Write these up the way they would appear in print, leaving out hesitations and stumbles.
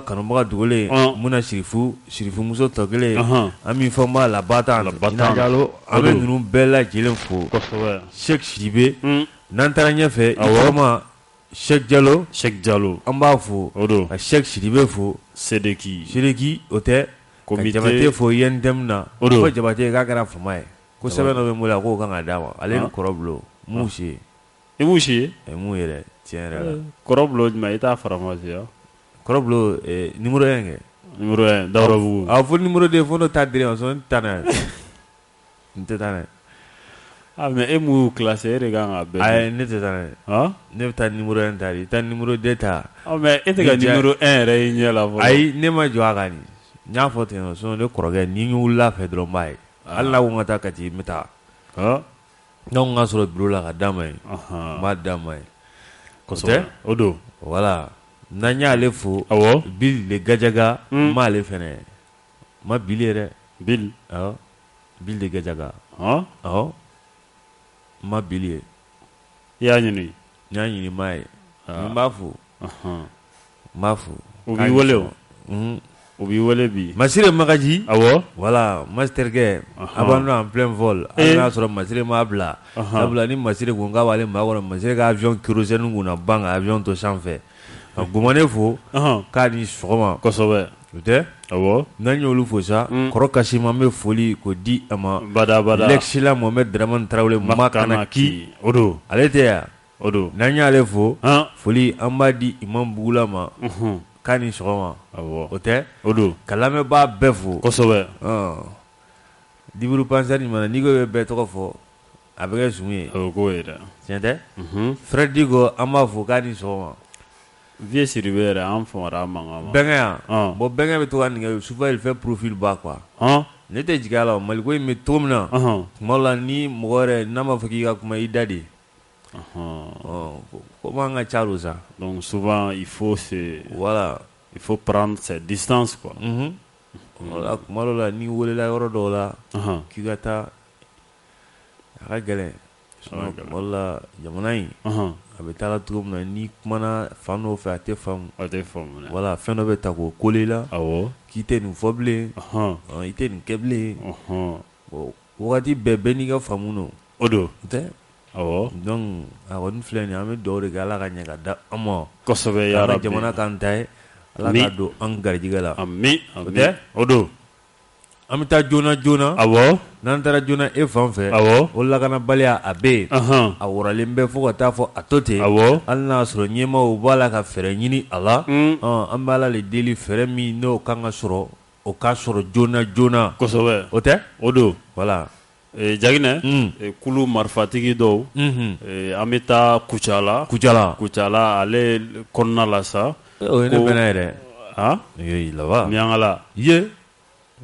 kanubaga dugule muna shirifu muso tɔ kelen an min fɔ ma labatan Ina Jalo an bɛ ninnu bɛɛ lajɛlen fo Sheikh Sidibe n'an taara ɲɛfɛ i tɔgɔma Sheikh Jalo an b'a fo ka Sheikh Sidibe fo Sedeki o tɛ ka Jabate fo INDM na ko Jabate k'a kɛra fama ye ko sɛbɛn dɔ bɛ n bolo k'o kan ka d'a ma ale ni Kɔrɔbulo m'u si ye i m'u si ye m'u yɛrɛ tiɲɛ yɛrɛ la Kɔrɔbulo jumɛn i t'a faramasi ya Kɔrɔbulo numéro 1 kɛ numéro 1 Daoudabugu a fo numéro 2 fo n'o ta dire ma sɔn n tɛ taa n'a ye n tɛ taa n'a ye mais e m'u classé e de kan ka bɛɛ ayi ne tɛ taa n'a ye ne bɛ taa numéro 1 ta de i taa numéro 2 ta mais e tɛ ka numéro 1 yɛrɛ y'i ɲɛ la fɔlɔ ayi ne ma jɔ a kan ni n y'a fɔ ten sinon ne kɔrɔkɛ ni n wulila fɛ dɔrɔn n b'a ye hali n'a ko n ka taa Kati n bɛ taa n'anw ka sɔrɔ bureau la ka d'a ma yen n b'a d'a ma yen kosɛbɛ o don voilà n'an y'ale fo Bill de Gajaga n m'ale fɛnɛ ma Bill yɛrɛ Bill de Gajaga n ma Bill ye i y'a ɲini n y'a ɲini n m'a ye n b'a fo n b'a fo u b'i wele o u b'i wele bi Masire Magaji voilà masterkɛ a b'an dɔn en plein vol hali n'a sɔrɔ Masire m'a bila sabula ni Masire ko k'a b'ale makɔnɔ Masire ka avion kérosène kun na ban ka avion to sanfɛ ka Gumane fo k'a ni sɔgɔma kosɛbɛ o tɛ n'an y'olu fo sa kɔrɔ Kasima an bɛ foli k'o di a ma l'excellent Mohamed Dramane Traoré Makanaki o don ale tɛ yan o don n'an y'ale fo foli an b'a di Imam Bugula ma k'a ni sɔgɔma o tɛ o don ka lamɛnbaa bɛɛ fo kosɛbɛ Diburu Pansar ɲuman n'i ko bɛ bɛɛ tɔgɔ fɔ a bɛ kɛ sun ye o ko ye dɛ tiɲɛ tɛ Frère Diko an b'a fo k'a ni sɔgɔma Vieux Sidibe yɛrɛ an famara mankan ma bɛnkɛ yan bon bɛnkɛ bɛ to ka nɛgɛ souvent il fait profil bas quoi ne tɛ jigin a la Maliko in bɛ cogo min na tuma dɔ la ni mɔgɔ yɛrɛ n'a ma fɔ k'i ka kuma i da de comment an ka ca o sa donc souvent il faut prendre ses distances quoi voilà tuma dɔ la n'i welela yɔrɔ dɔw la k'i ka taa a ka gɛlɛn tuma dɔ la jamana in a bɛ taa la cogo min na n'i kumana fan dɔw fɛ a tɛ faamu voilà fɛn dɔ bɛ ta k'o kole la k'i tɛ nin fɔ bilen i tɛ nin kɛ bilen wagati bɛɛ n'i ka faamu don o don tɛ donc a kɔni filɛ nin ye an bɛ dugawu de kɛ Ala ka ɲɛ ka da an ma kosɛbɛ ya Rabbi jamana k'an ta ye Ala ka don an garijɛgɛ la amin o don an bɛ taa joona n'an taara joona e fan fɛ o lakanabaliya a bɛ yen a wɔrɔlen bɛ fo ka taa fɔ a to ten hali n'a sɔrɔ ɲɛmaaw b'a la ka fɛɛrɛ ɲini a la an b'a la de deli fɛɛrɛ min n'o kan ka sɔrɔ o ka sɔrɔ joona kosɛbɛ o tɛ o don voilà Jaginɛ kulu marifatigi dɔw an bɛ taa Kucala ale kɔnɔna la sa o ye ne bɛnna yɛrɛ laban Miyankala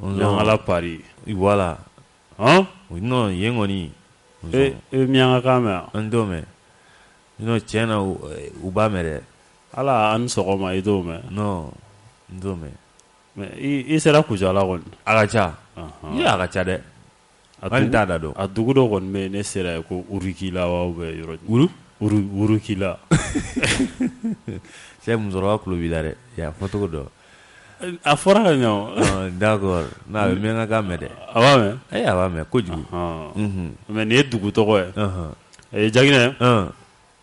Miyankala Paris voilà non yen kɔni e Miyankakan mɛn an t'o mɛn non tiɲɛ na u b'a mɛn dɛ ala an ni sɔgɔma i t'o mɛn non n t'o mɛn mais i sera Kucala kɔni a ka ca a ka ca dɛ an t'a da dɔn a dugu dɔ kɔni bɛ ne sera ye ko Urukila wa bɛ yɔrɔ Urukila cɛ musokɔrɔba tulo b'i la dɛ y'a fɔ cogo dɔn a fɔra ka ɲɛ d'accord n'a bɛ Miyankakan mɛn dɛ a b'a mɛn a b'a mɛn kojugu mais nin ye dugu tɔgɔ ye Jaginɛ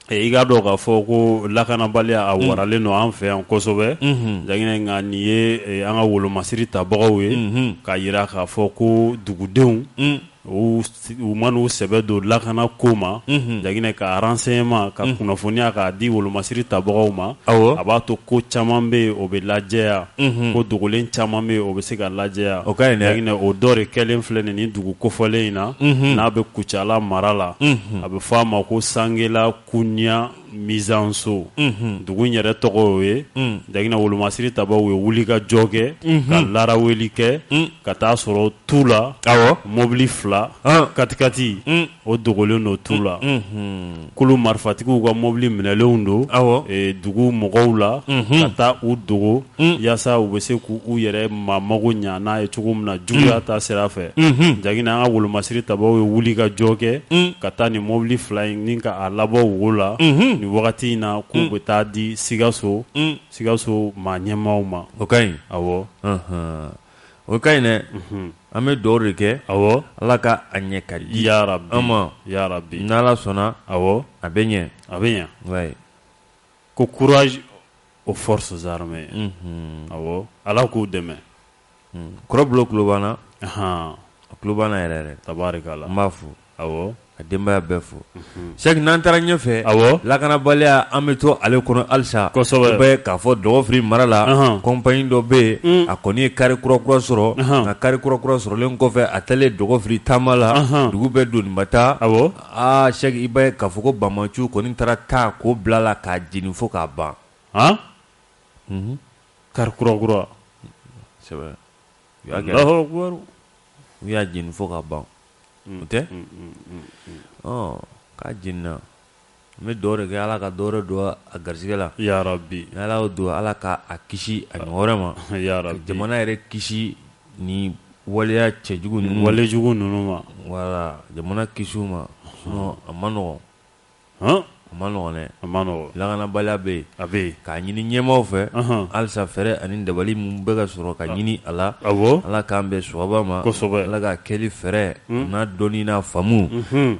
i k'a dɔn k'a fɔ ko lakanabaliya a waralen don an fɛ yan kosɛbɛ Jaginɛ nka nin ye an ka wolomasiri tabagaw ye k'a jira k'a fɔ ko dugudenw u man'u sɛbɛ don lakana ko ma Jaginɛ ka renseignement ka kunnafoniya k'a di wolomasiri tabagaw ma a b'a to ko caman bɛ yen o bɛ lajɛya ko dogolen caman bɛ yen o bɛ se ka lajɛya Jaginɛ o dɔ de kɛlen filɛ nin dugu kofɔlen in na n'a bɛ Kucala mara la a bɛ fɔ a ma ko Sangela Kunya Mizanso dugu in yɛrɛ tɔgɔ y'o ye Jaginɛ wolomasiri tabagaw ye wuli ka jɔ kɛ ka laraweli kɛ ka taa sɔrɔ tu la mobili 2 katikati o dogolen don tu la kulu marifatigiw ka mobili minɛlenw don dugu mɔgɔw la ka taa u dogo yaasa u bɛ se k'u yɛrɛ maamago ɲa n'a ye cogo min na juguya ta sira fɛ Jaginɛ an ka wolomasiri tabagaw ye wuli ka jɔ kɛ ka taa nin mobili 2 in ni ka a labɔ wo la nin ni wagati in na k'u bɛ taa di Sikaso maa ɲɛmaaw ma. O ka ɲi. Awɔ. O ka ɲi dɛ. An bɛ dugawu de kɛ. Awɔ. Ala ka a ɲɛ ka di. Yarabi. An ma. Yarabi. N'Ala sɔnna. Awɔ. A bɛ ɲɛ. A bɛ ɲɛ. Ouais. Ko courage aux forces armées. Awɔ. Ala k'u dɛmɛ. Kɔrɔbolo kulo b'an na. A kulo b'an na yɛrɛ yɛrɛ. Tabarikala. An b'a fo. Awɔ. A denbaya bɛɛ fo. Cheikh n'an taara ɲɛfɛ. Awɔ. Lakanabaliya an bɛ to ale kɔnɔ halisa. Kosɛbɛ. U bɛ k'a fɔ Dɔgɔfiri mara la. Compagnie dɔ bɛ yen. A kɔni ye kari kura sɔrɔ. Nka kari kura sɔrɔlen kɔfɛ a taalen Dɔgɔfiri taama la. Dugu bɛ doniba taa. Awɔ. Cheikh i b'a ye k'a fɔ ko Banmancu kɔni taara taa k'o bila la k'a jeni fo k'a ban. Kari kura. Sɛbɛ. U y'a jeni fo k'a ban. O tɛ? K'a jenina. N bɛ dugawu de kɛ Ala ka dɔ wɛrɛ don a garisɛgɛ la. Yarabi. Ni Ala y'o don Ala ka a kisi a ɲɔgɔn wɛrɛ ma. Yarabi. Jamana yɛrɛ kisi ni waleya cɛjugu ninnu. Walejugu ninnu ma. Voilà. Jamana kisi u ma. Sinon a ma nɔgɔn. A ma nɔgɔn dɛ. A ma nɔgɔn. Lakanabaliya bɛ yen. A bɛ yen. K'a ɲini ɲɛmaaw fɛ. Halisa fɛrɛ ani dabali mun bɛ ka sɔrɔ ka ɲini a la. Awɔ. Ala k'an bɛn sababa ma. Kosɛbɛ. Ala ka kɛli fɛrɛ. N'a dɔnni n'a faamu.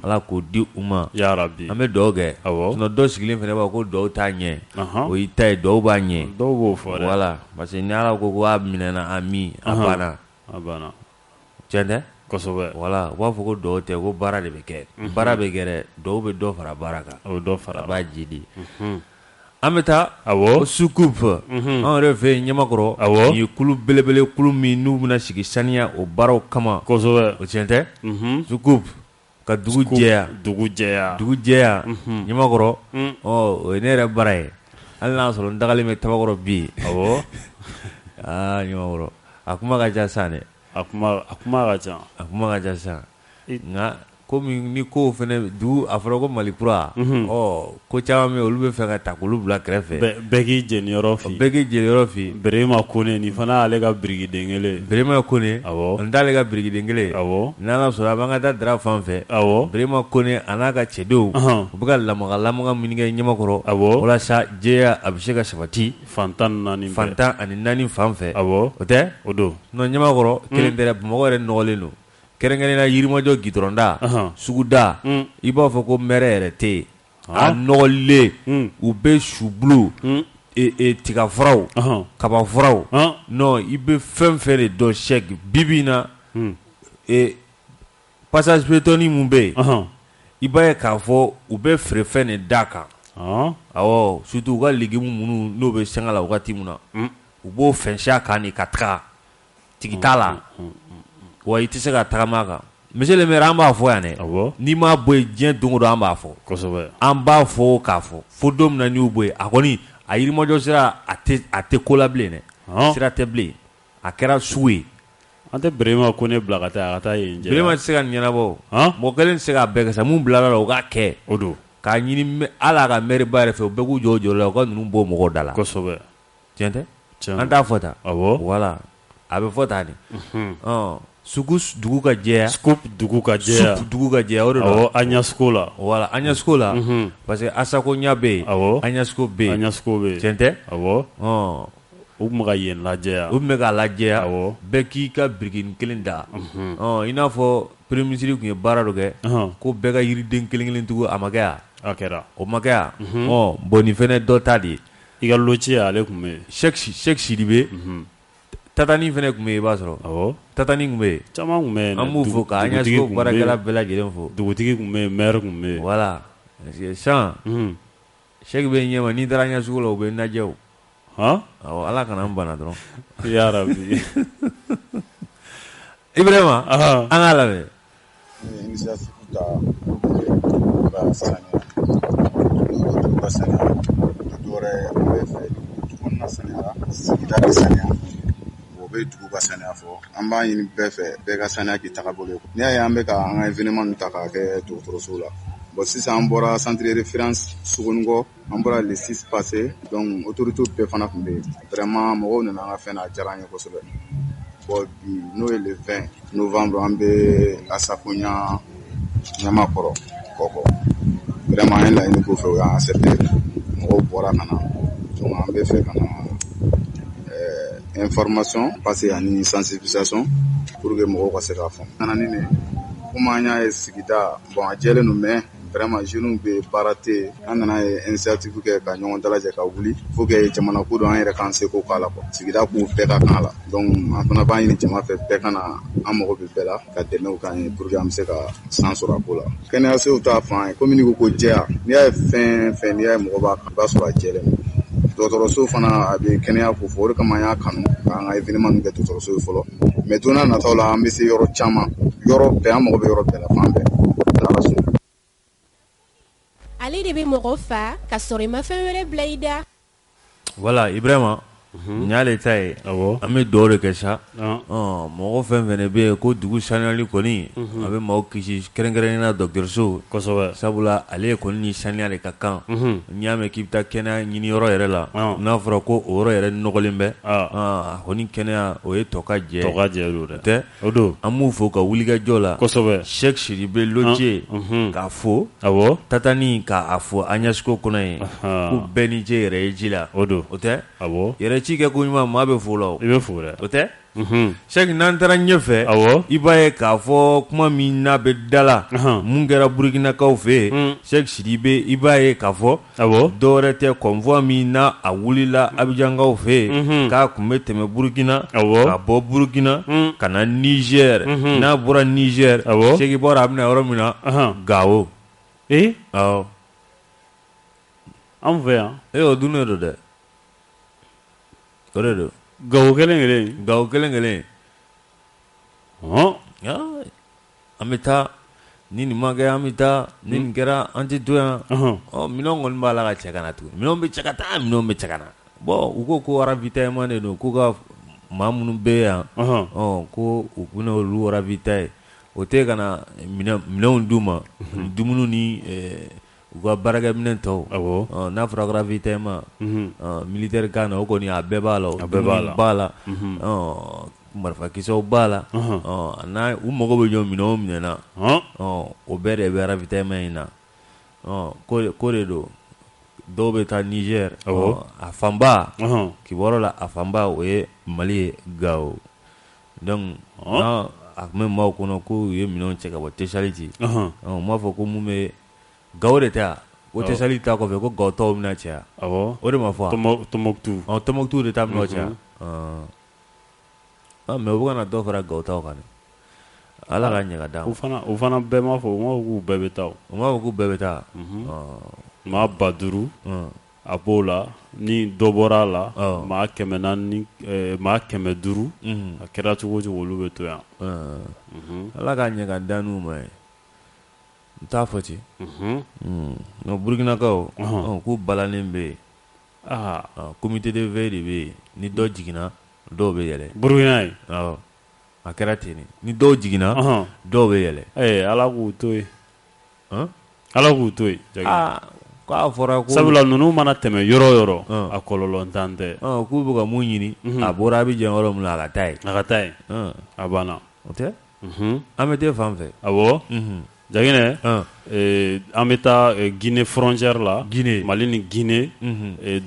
Ala k'o di u ma. Yarabi. An bɛ dugawu kɛ. Awɔ. Sinon dɔw sigilen fɛnɛ b'a ko dugawu t'a ɲɛ. O y'i ta ye dugawu b'a ɲɛ. Dɔw b'o fɔ dɛ. Voilà. Parce que ni Ala ko a minɛna a min a banna. A banna. Tiɲɛ tɛ? Kosɛbɛ. Voilà. U b'a fɔ ko dugawu tɛ ko baara de bɛ kɛ. Baara bɛ kɛ dɛ. Dugawu bɛ dɔ fara baara kan. O dɔ fara. A b'a jidi. An bɛ taa. Awɔ. Sukup. An yɛrɛ fɛ yen Ɲamakɔrɔ. Awɔ. Nin ye kulu belebele kulu min n'u bɛna sigi saniya o baaraw kama. Kosɛbɛ. O tiɲɛ tɛ? Sukup. Ka dugu jɛya. Dugu jɛya. Dugu jɛya. Ɲamakɔrɔ. O ye ne yɛrɛ baara ye. Hali n'a sɔrɔ n dagalen bɛ Tabakɔrɔ bi. Awɔ. Ɲamakɔrɔ. A kuma ka ca san dɛ. A kuma ka ca. A kuma ka ca san. Nka komi ni ko fɛnɛ dugu a fɔra ko Malikura. Ko caman bɛ olu bɛ fɛ ka ta k'olu bila kɛrɛfɛ. Bɛɛ k'i jeni yɔrɔ f'i. Bɛɛ k'i jeni yɔrɔ f'i. Berema Kone nin fana y'ale ka birikiden kelen. Berema Kone. Awɔ. N t'ale ka birikiden kelen. Awɔ. N'Ala sɔnna a b'an ka taa Dara fan fɛ. Awɔ. Berema Kone a n'a ka cɛdenw. U bɛ ka lamaga min kɛ Ɲamakɔrɔ. Awɔ. Walasa jɛya a bɛ se ka sabati. Fantan ani naani fan fɛ. Awɔ. O tɛ? O don. Non Ɲamakɔrɔ kelen tɛ dɛ Bamakɔ yɛrɛ nɔgɔlen don. Kɛrɛnkɛrɛnnenya Yirimajɔ gidɔrɔnda. Suguda. I b'a fɔ ko maire yɛrɛ tɛ yen. A nɔgɔlen. U bɛ subulu. Tigafuraw. Kabafuraw. Non i bɛ fɛn fɛn de dɔn Cheikh bibi in na. Passage piétonnier mun bɛ yen. I b'a ye k'a fɔ u bɛ feerefɛn de d'a kan. Awɔ surtout u ka légumes minnu n'o bɛ sanga la wagati min na. U b'o fɛnsɛ a kan de ka taga. Tigi t'a la. Wa i tɛ se ka tagama a kan. Monsieur le maire an b'a fɔ yan dɛ. N'i m'a bɔ yen diɲɛ don o don an b'a fɔ. Kosɛbɛ. An b'a fɔ k'a fɔ fo don min na n'i y'u bɔ yen a kɔni a Yirimajɔ sira a tɛ ko la bilen dɛ. Sira tɛ bilen. A kɛra sugu ye. An tɛ Berema Kone bila ka taa yen. Berema tɛ se ka ɲɛnabɔ. Mɔgɔ kelen tɛ se k'a bɛɛ kɛ sa mun bilala la o k'a kɛ. O don. K'a ɲini hali a ka maire ba yɛrɛ fɛ u bɛɛ k'u jɔ o jɔyɔrɔ la u ka ninnu bɔ mɔgɔw da la. Kosɛbɛ. Tiɲɛ tɛ? An t'a fɔ tan. Awɔ. Voilà. A bɛ fɔ tan de. Sugu dugu ka jɛya. Scoop dugu ka jɛya. Sup dugu ka jɛya o de don. Awɔ Agnasco la. Voilà Agnasco la. Parce que Asakoɲa bɛ yen. Awɔ. Agnasco bɛ yen. Agnasco bɛ yen. Tiɲɛ tɛ? Awɔ. U tun bɛ ka yen lajɛya. U tun bɛ k'a lajɛya. Awɔ. Bɛɛ k'i ka birikini kelen da. I n'a fɔ premier ministre tun ye baara dɔ kɛ. Ko bɛɛ ka yiriden kelen kelen tugu a ma kɛ yan. A kɛra. O ma kɛ yan. Bon nin fɛnɛ dɔ ta de ye. I ka loci ale tun bɛ yen. Cheikh Sidibe. Tatani fɛnɛ tun bɛ yen i b'a sɔrɔ. Awɔ. Tatani tun bɛ yen. Caman tun bɛ yen. An b'u fɔ ka Agnasco baarakɛla bɛɛ lajɛlen fo. Dugutigi tun bɛ yen maire tun bɛ yen. Voilà. Parce que san. Cheikh bɛ ɲɛma n'i taara Agnasco la u bɛ najɛ o. Awɔ Ala kana an bana dɔrɔn. Yarabi. Ibrahima. An k'a lamɛn. Initiative ta ka saniya. Ka saniya. Dɔwɛrɛ bɛ fɛ dugu kɔnɔna saniya. Sigida ka saniya. O bɛ dugu ka saniya fɔ. An b'a ɲini bɛɛ fɛ bɛɛ ka saniya k'i tagabolo ye. N'i y'a ye an bɛ ka an ka événement ninnu ta k'a kɛ dɔgɔtɔrɔso la. Bon sisan an bɔra centre de référence Sogonikɔ an bɔra le 6 passé donc autorité bɛɛ fana tun bɛ yen vraiment mɔgɔw nana an ka fɛn na a diyara an ye kosɛbɛ bon bi n'o ye le 20 novembre an bɛ Asakoɲa Ɲamakɔrɔ kɔkɔ vraiment an ye laɲini k'o fɛ o y'an accepté mɔgɔw bɔra ka na donc an bɛ fɛ ka na information passer ani sensibilisation pour que mɔgɔw ka se k'a faamu. Nana ni nin komi an y'a ye sigida bon a jɛlen don mais vraiment jeunes bɛ baara tɛ yen an nana ye initiative kɛ ka ɲɔgɔn dalajɛ ka wuli faut que jamana ko don an yɛrɛ k'an seko k'a la quoi sigida k'u bɛɛ ka kan a la donc an fana b'a ɲini jama fɛ bɛɛ ka na an mago bɛ bɛɛ la ka dɛmɛw k'an ye pour que an bɛ se ka san sɔrɔ a ko la kɛnɛyasow t'a fan ye komi n'i ko ko jɛya n'i y'a ye fɛn fɛn n'i y'a ye mɔgɔ b'a kan i b'a sɔrɔ a jɛlen don dɔgɔtɔrɔso fana a bɛ kɛnɛya ko fɔ o de kama an y'a kanu k'an ka événement ninnu kɛ dɔgɔtɔrɔso ye fɔlɔ mais don n'a nataw la an bɛ se yɔrɔ caman yɔrɔ bɛɛ an mago bɛ yɔrɔ bɛɛ la fan bɛɛ ala sɔnna. Ale de bɛ mɔgɔ fa ka sɔrɔ i ma fɛn wɛrɛ bila i da. Voilà Ibrahima n y'ale ta ye an bɛ dugawu de kɛ sa mɔgɔ fɛn fɛn bɛ yen ko dugu saniyali kɔni a bɛ maaw kisi kɛrɛnkɛrɛnnenya dɔgɔtɔrɔso kosɛbɛ sabula ale kɔni ni saniya de ka kan n'i y'a mɛn k'i bɛ taa kɛnɛya ɲini yɔrɔ yɛrɛ la n'a fɔra ko o yɔrɔ yɛrɛ nɔgɔlen bɛ a kɔni kɛnɛya o ye tɔ ka jɛ don dɛ tɛ o don an b'u fo ka wulikajɔ la kosɛbɛ Cheikh Sidibe Lodje k'a fo Tatani k'a fo Agnasco kɔnɔ ye ko bɛɛ ni ce yɛrɛ ye ji la o don o tɛ yɛrɛ ci kɛ ko ɲuman maa bɛ fo la o bɛ fo dɛ o tɛ Cheikh n'an taara ɲɛfɛ i b'a ye k'a fɔ kuma min n'a bɛ da la mun kɛra Burukinakaw fɛ yen Cheikh Sidibe i b'a ye k'a fɔ dɔwɛrɛ tɛ convoi min n'a a wulila Abijankaw fɛ yen k'a tun bɛ tɛmɛ Burukina ka bɔ Burukina ka na Niger n'a bɔra Niger Cheikh bɔra a bɛna yɔrɔ min na Gao an fɛ yan o dun ne don dɛ o de don Gao kelen an bɛ taa ni nin ma kɛ an bɛ taa ni nin kɛra an tɛ to yan minɛnw kɔni b'a la ka cɛ ka na tuguni minɛnw bɛ cɛ ka taa minɛnw bɛ cɛ ka na bon u ko ravitaillement de don k'u ka maa minnu bɛ yan ko u bɛna olu ravitailler o tɛ ka na minɛnw d'u ma dumuni ni u ka baarakɛminɛn tɔw n'a fɔra ravitaillement militaire kan na o kɔni a bɛɛ b'a la b'a la marifakisɛw b'a la n'a u mago bɛ jɔ minɛn o minɛn na o bɛɛ de bɛ ravitaillement in na ko de don dɔw bɛ taa Niger a fanba kibaruya la a fanba o ye Mali ye Gao donc a tun bɛ maaw kɔnɔ ko u ye minɛnw cɛ ka bɔ Techaliti n b'a fɔ ko mun bɛ Gao de tɛ o Techaliti ta kɔfɛ ko Gao tɔw bɛna caya o de ma fɔ Tɔnbɔkutu de ta bɛna caya mais u bɛ ka na dɔ fara Gao taw kan ala ka ɲɛ ka d'a ma u fana bɛɛ m'a fɔ u m'a fɔ k'u bɛɛ bɛ taa u m'a fɔ k'u bɛɛ bɛ taa maa 5000 a b'o la ni dɔ bɔra a la maa 400 maa 500 a kɛra cogo o cogo olu bɛ to yan ala ka ɲɛ ka da n'u ma ye n t'a fɔ ten Burukinakaw k'u balannen bɛ yen comité de veille de bɛ yen ni dɔ jiginna dɔw bɛ yɛlɛ Burukina ye a kɛra ten ni dɔw jiginna dɔw bɛ yɛlɛ ala k'u to yen ala k'u to yen k'a fɔra ko sabula ninnu mana tɛmɛ yɔrɔ yɔrɔ a kɔlɔlɔ ntan tɛ k'u bɛ ka mun ɲini a bɔra a bɛ jɛn yɔrɔ min na a ka taa yen a banna o tɛ an bɛ t'e fan fɛ awɔ Jaginɛ an bɛ taa Guinée frontière la Mali ni Guinée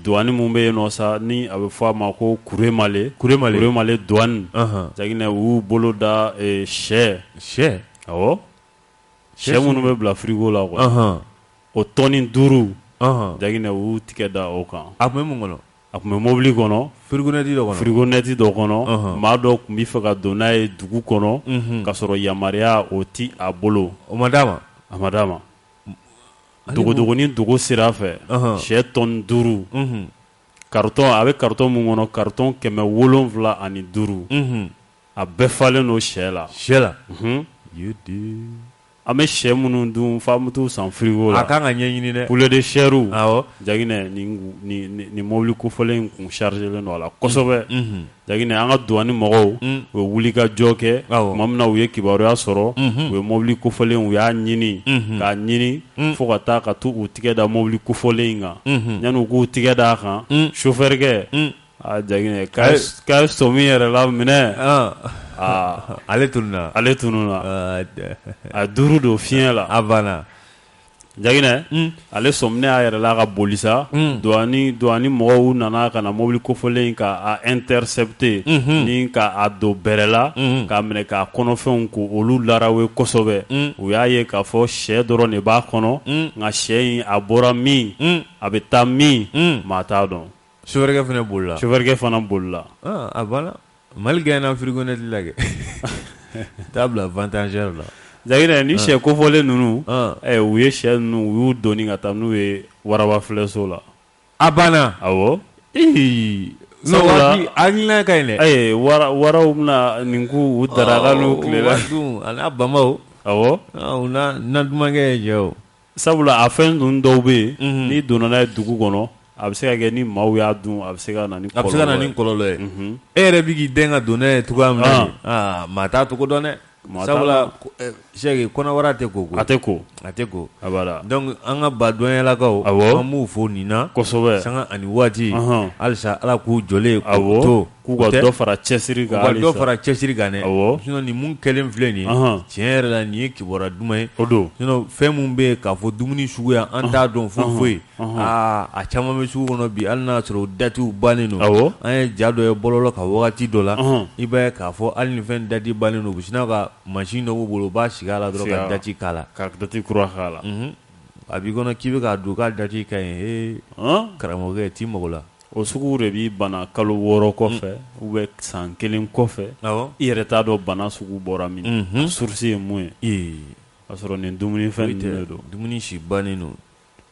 douane mun bɛ yen nɔ sa ni a bɛ fɔ a ma ko Kuremale douane Jaginɛ u y'u bolo da sɛ awɔ sɛ minnu bɛ bila frigo la quoi o tɔni 5 Jaginɛ u y'u tigɛ da o kan a tun bɛ mun kɔnɔ a tun bɛ mobili kɔnɔ frigonette dɔ kɔnɔ maa dɔ tun bɛ fɛ ka don n'a ye dugu kɔnɔ ka sɔrɔ yamaruya o ti a bolo o ma d'a ma a ma d'a ma dogodogonin dogo sira a fɛ sɛ tɔni 5 carton a bɛ carton mun kɔnɔ carton 775 a bɛɛ falen don sɛ la an bɛ sɛ minnu dun f'an bɛ t'u san frigo la a kan ka ɲɛɲini dɛ poulet de chair Jaginɛ ni mobili kofɔlen in kun chargelen don a la kosɛbɛ Jaginɛ an ka douane mɔgɔw u ye wulikajɔ kɛ tuma min na u ye kibaruya sɔrɔ u ye mobili kofɔlen u y'a ɲini k'a ɲini fo ka taa ka t'u tigɛ da mobili kofɔlen in kan yanni u k'u tigɛ da a kan chauffeur kɛ Jaginɛ k'a ye sɔmi yɛrɛ la minɛ ale tununa a 5 don fiɲɛ la a banna jagina ale somne a yɛrɛ la ka boli sa douane mɔgɔw nana ka na mobili kofɔlen ka a intercepter ni ka a don bɛrɛ la k'a minɛ k'a kɔnɔfɛnw ko olu larawe kosɛbɛ u y'a ye k'a fɔ sɛ dɔrɔn de b'a kɔnɔ nka sɛ in a bɔra min a bɛ taa min maa t'a dɔn. Chauffeur fana bolila. Chauffeur fana bolila. A banna Mali gagné frigo net la kɛ table avantage la. Jagina ni sɛ kofɔlen ninnu u ye sɛ ninnu u y'u doni ka taa n'u ye waraba filɛso la. A banna. Awɔ. Sabula hakilina ka ɲi dɛ. Waraw bɛna nin k'u daraka n'u tilela. A n'a bamaw. Awɔ. U na dumankɛ ye jɛ o. Sabula a fɛn ninnu dɔw bɛ yen n'i donna n'a ye dugu kɔnɔ a bɛ se ka kɛ ni maaw y'a dun a bɛ se ka na ni kɔlɔlɔ ye. A bɛ se ka na ni kɔlɔlɔ ye. E yɛrɛ bɛ k'i den ka don n'a ye cogoya min na maa t'a cogo dɔn dɛ. Sabula sɛki kɔnɔwara tɛ ko. A tɛ ko. A tɛ ko. A b'a la. Donc an ka badɔnyalakaw an b'u fo nin na kosɛbɛ sanga ani waati halisa Ala k'u jɔlen k'u to k'u ka dɔ fara cɛsiri kan halisa. K'u ka dɔ fara cɛsiri kan dɛ. Sinon nin mun kɛlen filɛ nin ye tiɲɛ yɛrɛ la nin ye kibaruya duman ye. O don. Sinon fɛn mun bɛ yen k'a fɔ dumuni suguya an t'a dɔn foyi a caman bɛ sugu kɔnɔ bi hali n'a sɔrɔ datiw bannen don. An ye ja dɔ ye bɔlɔlɔ ka wagati dɔ la i b'a ye k'a fɔ hali ni fɛn dati bannen don u bɛ sina ka machine dɔ b'u bolo u b'a sigi a la dɔrɔn ka dati k'a la. Ka dati kura k'a la. A b'i kɔnɔ k'i bɛ k'a dun k'a dati ka ɲi karamɔgɔkɛ t'i mago la. O sugu de b'i bana kalo 6 kɔfɛ ou bien san 1 kɔfɛ i yɛrɛ t'a dɔn bana sugu bɔra min source ye mun ye k'a sɔrɔ nin dumuni fɛn ninnu de don. Dumuni si bannen don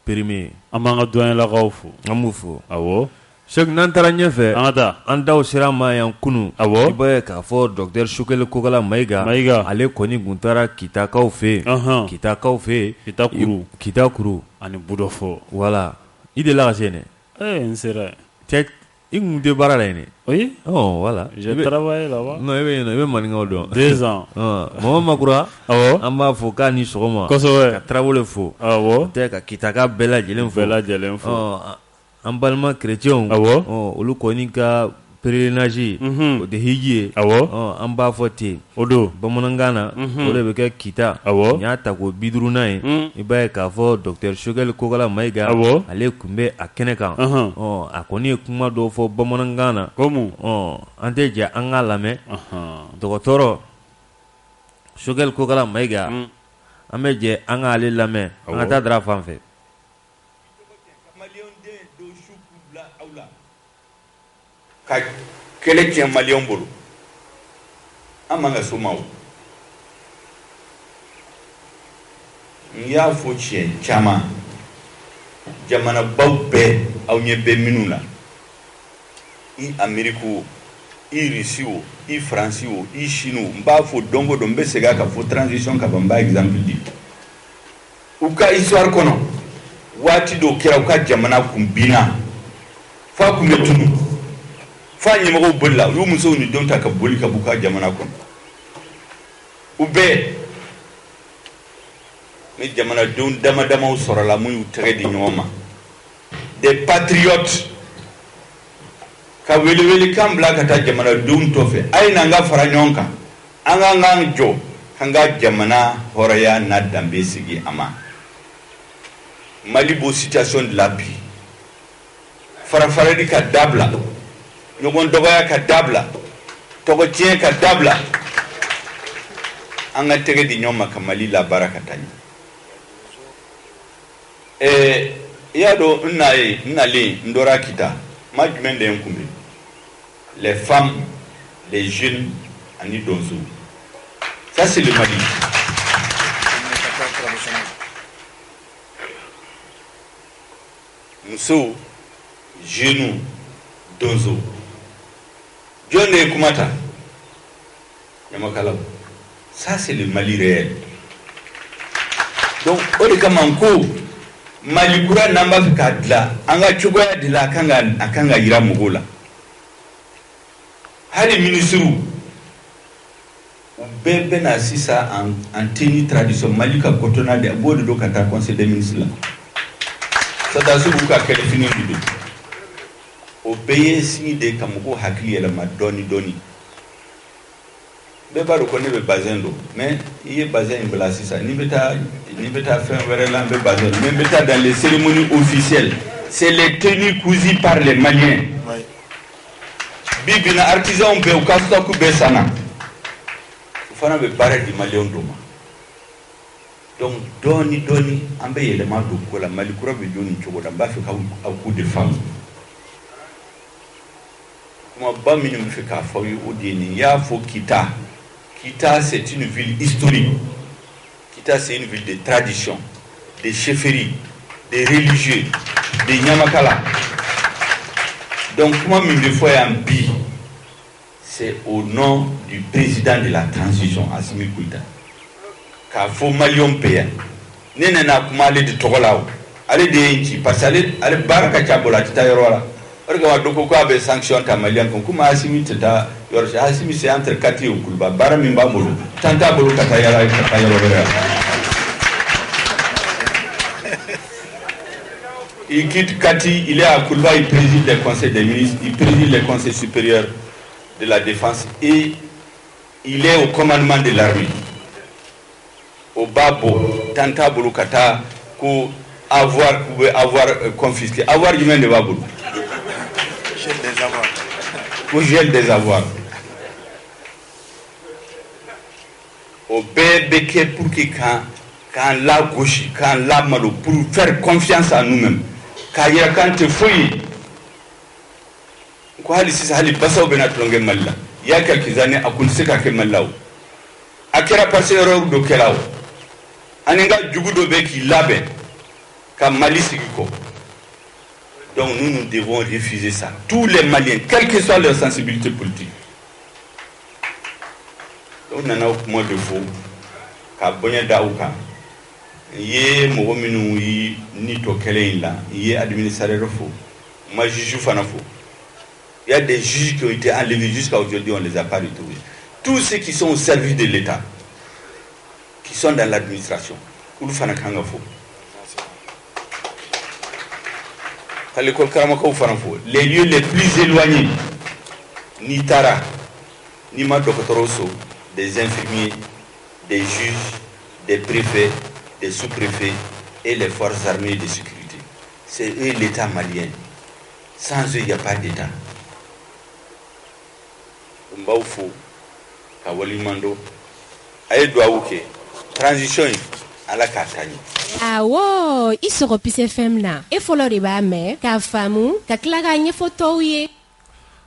périmé. An b'an ka doyennalakaw fo. An b'u fo. Awɔ. Sɛki n'an taara ɲɛfɛ an ka taa an daw sera ma yan kunun. Awɔ. I b'a ye k'a fɔ docteur Sukɛli Kokala Mayiga ale kɔni kun taara Kitakaw fɛ yen. Kitakaw fɛ yen. Kitakuru ani Budɔfɔ. Voilà i delila ka se yen dɛ. N sera. I kun tɛ baara la yen dɛ. Oui. Voilà. J'ai travaillé là-bas. Non i bɛ yen nɔ i bɛ maninkaw dɔn. 2 ans. Mama Makura. Awɔ. An b'a fɔ k'a ni sɔgɔma. Kosɛbɛ. Ka Tarawele fo. Awɔ. Tɛ ka Kitaka bɛɛ lajɛlen fo. Bɛɛ lajɛlen fo. An balima chrétiens olu kɔni ka pèlerinage o de hiji ye an b'a fɔ ten o don bamanankan na o de bɛ kɛ kita n y'a ta k'o 50nan ye i b'a ye k'a fɔ docteur Sukɛli Kokala Mayiga ale tun bɛ a kɛnɛ kan a kɔni ye kuma dɔw fɔ bamanankan na an tɛ jɛ an k'a lamɛn dɔgɔtɔrɔ Sukɛli Kokala Mayiga an bɛ jɛ an k'ale lamɛn an ka taa dara fan fɛ. Ka kɛlɛ tiɲɛ maliyɛnw bolo an man ka so ma o n y'a fɔ tiɲɛ caman jamanabaw bɛɛ aw ɲɛ bɛ minnu na i Ameriki o i Rusi o i Faransi o i Chine o n b'a fɔ don o don n bɛ segin a kan fo transition ka ban n b'a exemple di u ka histoire kɔnɔ waati dɔw kɛra u ka jamana kun binna fo a kun bɛ tunu fa ɲɛmɔgɔw bolila u y'u musow ni denw ta ka boli ka b'u ka jamana kɔnɔ u bɛɛ ni jamanadenw damadamaw sɔrɔla mun y'u tɛgɛ di ɲɔgɔn ma des patriotes ka welewelekan bila ka taa jamanadenw tɔ fɛ a ye n'an ka fara ɲɔgɔn kan an k'an k'an jɔ k'an ka jamana hɔrɔnya n'a danbe sigi a ma Mali b'o situation de la bi farafarali ka dabila ɲɔgɔn dɔgɔya ka dabila tɔgɔ tiɲɛ ka dabila an ka tɛgɛ di ɲɔgɔn ma ka Mali labaara ka taa ɲɛ i y'a dɔn n nalen n dɔra Kita ma jumɛn de ye n kunbɛn les femmes les jeunes ani donsow ça c'est le Mali musow jeunes donsow jɔn de ye kuma ta ɲamakalaw ça c'est le Mali réel donc o de kama n ko Mali kura n'an b'a fɛ k'a dilan an ka cogoya de la a kan ka yira mɔgɔw la hali ministres u bɛɛ bɛ na sisan en tenue tradition Mali ka kotona de b'o de don ka taa conseil des ministres la sadasi b'u ka kɛlɛfini de don o bɛɛ ye signe de ka mɔgɔw hakili yɛlɛma dɔɔni dɔɔni bɛɛ b'a dɔn ko ne bɛ bazin don mais i ye bazin in bila sisan n'i bɛ taa fɛn wɛrɛ la n bɛ bazin mais n bɛ taa dans les cérémonies officielles c'est les tenues cousues par les Maliens bi bina artisans bɛɛ u ka stock bɛɛ sanna u fana bɛ baara di Maliens dɔ ma donc dɔɔni an bɛ yɛlɛma don ko la Mali kura bɛ jɔ nin cogo la n b'a fɛ k'aw k'u de faamu kuma ba minnu bɛ fɛ k'a fɔ aw ye o de ye nin y'a fɔ Kita c'est une ville historique Kita c'est une ville de tradition de chefferie de religieux de Nyamakala donc kuma min bɛ fɔ yan bi c'est au nom du président de la transition Assimi Goïta k'a fɔ Maliyɛnw bɛɛ yan ne nana kuma ale de tɔgɔ la o ale de ye n ci parce que ale baara ka ca bolo a tɛ taa yɔrɔ la o de kama dɔ ko k'a bɛ sanction ta Maliyɛn kan komi Assimi tɛ taa yɔrɔ si Assimi c'est entre Kati et Kuluba baara min b'a bolo tan t'a bolo ka taa yɔrɔ wɛrɛ il quitte Kati, il est à Kuluba, il préside les conseils des ministres, il préside les conseils supérieurs de la défense et il est au commandement de l'armée. Au Babo, Tanta Bolukata, pour avoir confisqué. Avoir du même de Babou. Gel des avoirs. Pour gel des avoirs. Au Bébéké pour que quand la gauche, quand la malo, pour faire confiance à nous-mêmes. Quand il y a quand tu fouilles, quoi les six ali basa ou benat longue malla. Il y a quelques années à Kunseka que malao. À quel passé erreur de kelao. Aninga jugudo beki labe. Comme Mali Sigiko. Donc nous devons refuser ça. Tous les Maliens, quelle que soit leur sensibilité politique. Donc nous n'avons pas de faux. Ka bonya daouka. Yé mɔgɔ minnu yi ni tɔ kɛlɛ in la yé administrateur fo ma juge fana fo il y a des juges qui ont été enlevés jusqu'à aujourd'hui on les a pas retrouvés tous ceux qui sont au service de l'État qui sont dans l'administration olu fana kan ka fo ka l'école karamakaw fana fo les lieux les plus éloignés ni tara ni ma dɔgɔtɔrɔso des infirmiers des juges des préfets des sous-préfets et les forces armées de sécurité. C'est eux l'État malien. Sans eux, il n'y a pas d'État. Mbaoufou, Kawalimando, Aïdouaouké, transition à la Katani. Ah wow, il se repisse FM là. Et faut le ribamer, ka famu, ka klaganye photo ye.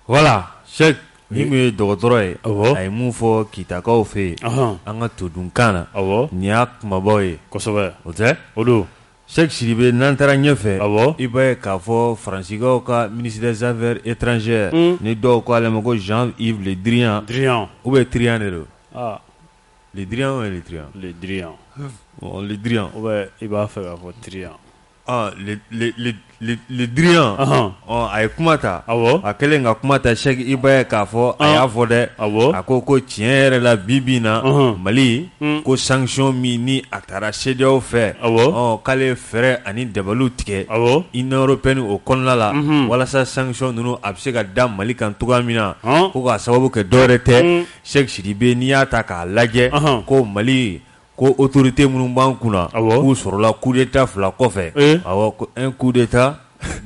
Voilà, check. Ni me dɔgɔtɔrɔ ye a ye mun fɔ kitakaw fɛ yen an ka todunkan na nin y'a kumabaw ye kosɛbɛ o tɛ o don Cheikh Sidibe n'an taara ɲɛfɛ i b'a ye k'a fɔ faransigaw ka ministre des affaires étrangères ni dɔw ko ale ma ko Jean-Yves Le Drian ou bien Trian de don Le Drian ou Le Trian Le Drian Le Drian ou bien i b'a fɛ k'a fɔ Trian le Drian a ye kuma ta a kɛlen ka kuma ta Cheikh i b'a ye k'a fɔ a y'a fɔ dɛ a ko tiɲɛ yɛrɛ la bi na Mali ko sanction min ni a taara CEDEAO fɛ k'ale fɛɛrɛ ani dabaliw tigɛ Union européenne o kɔnɔna la walasa sanction ninnu a bɛ se ka da Mali kan cogoya min na ko k'a sababu kɛ dɔwɛrɛ tɛ Cheikh Sidibe n'i y'a ta k'a lajɛ ko Mali ko autorité minnu b'an kunna k'u sɔrɔla coup d'état fila kɔfɛ un coup d'état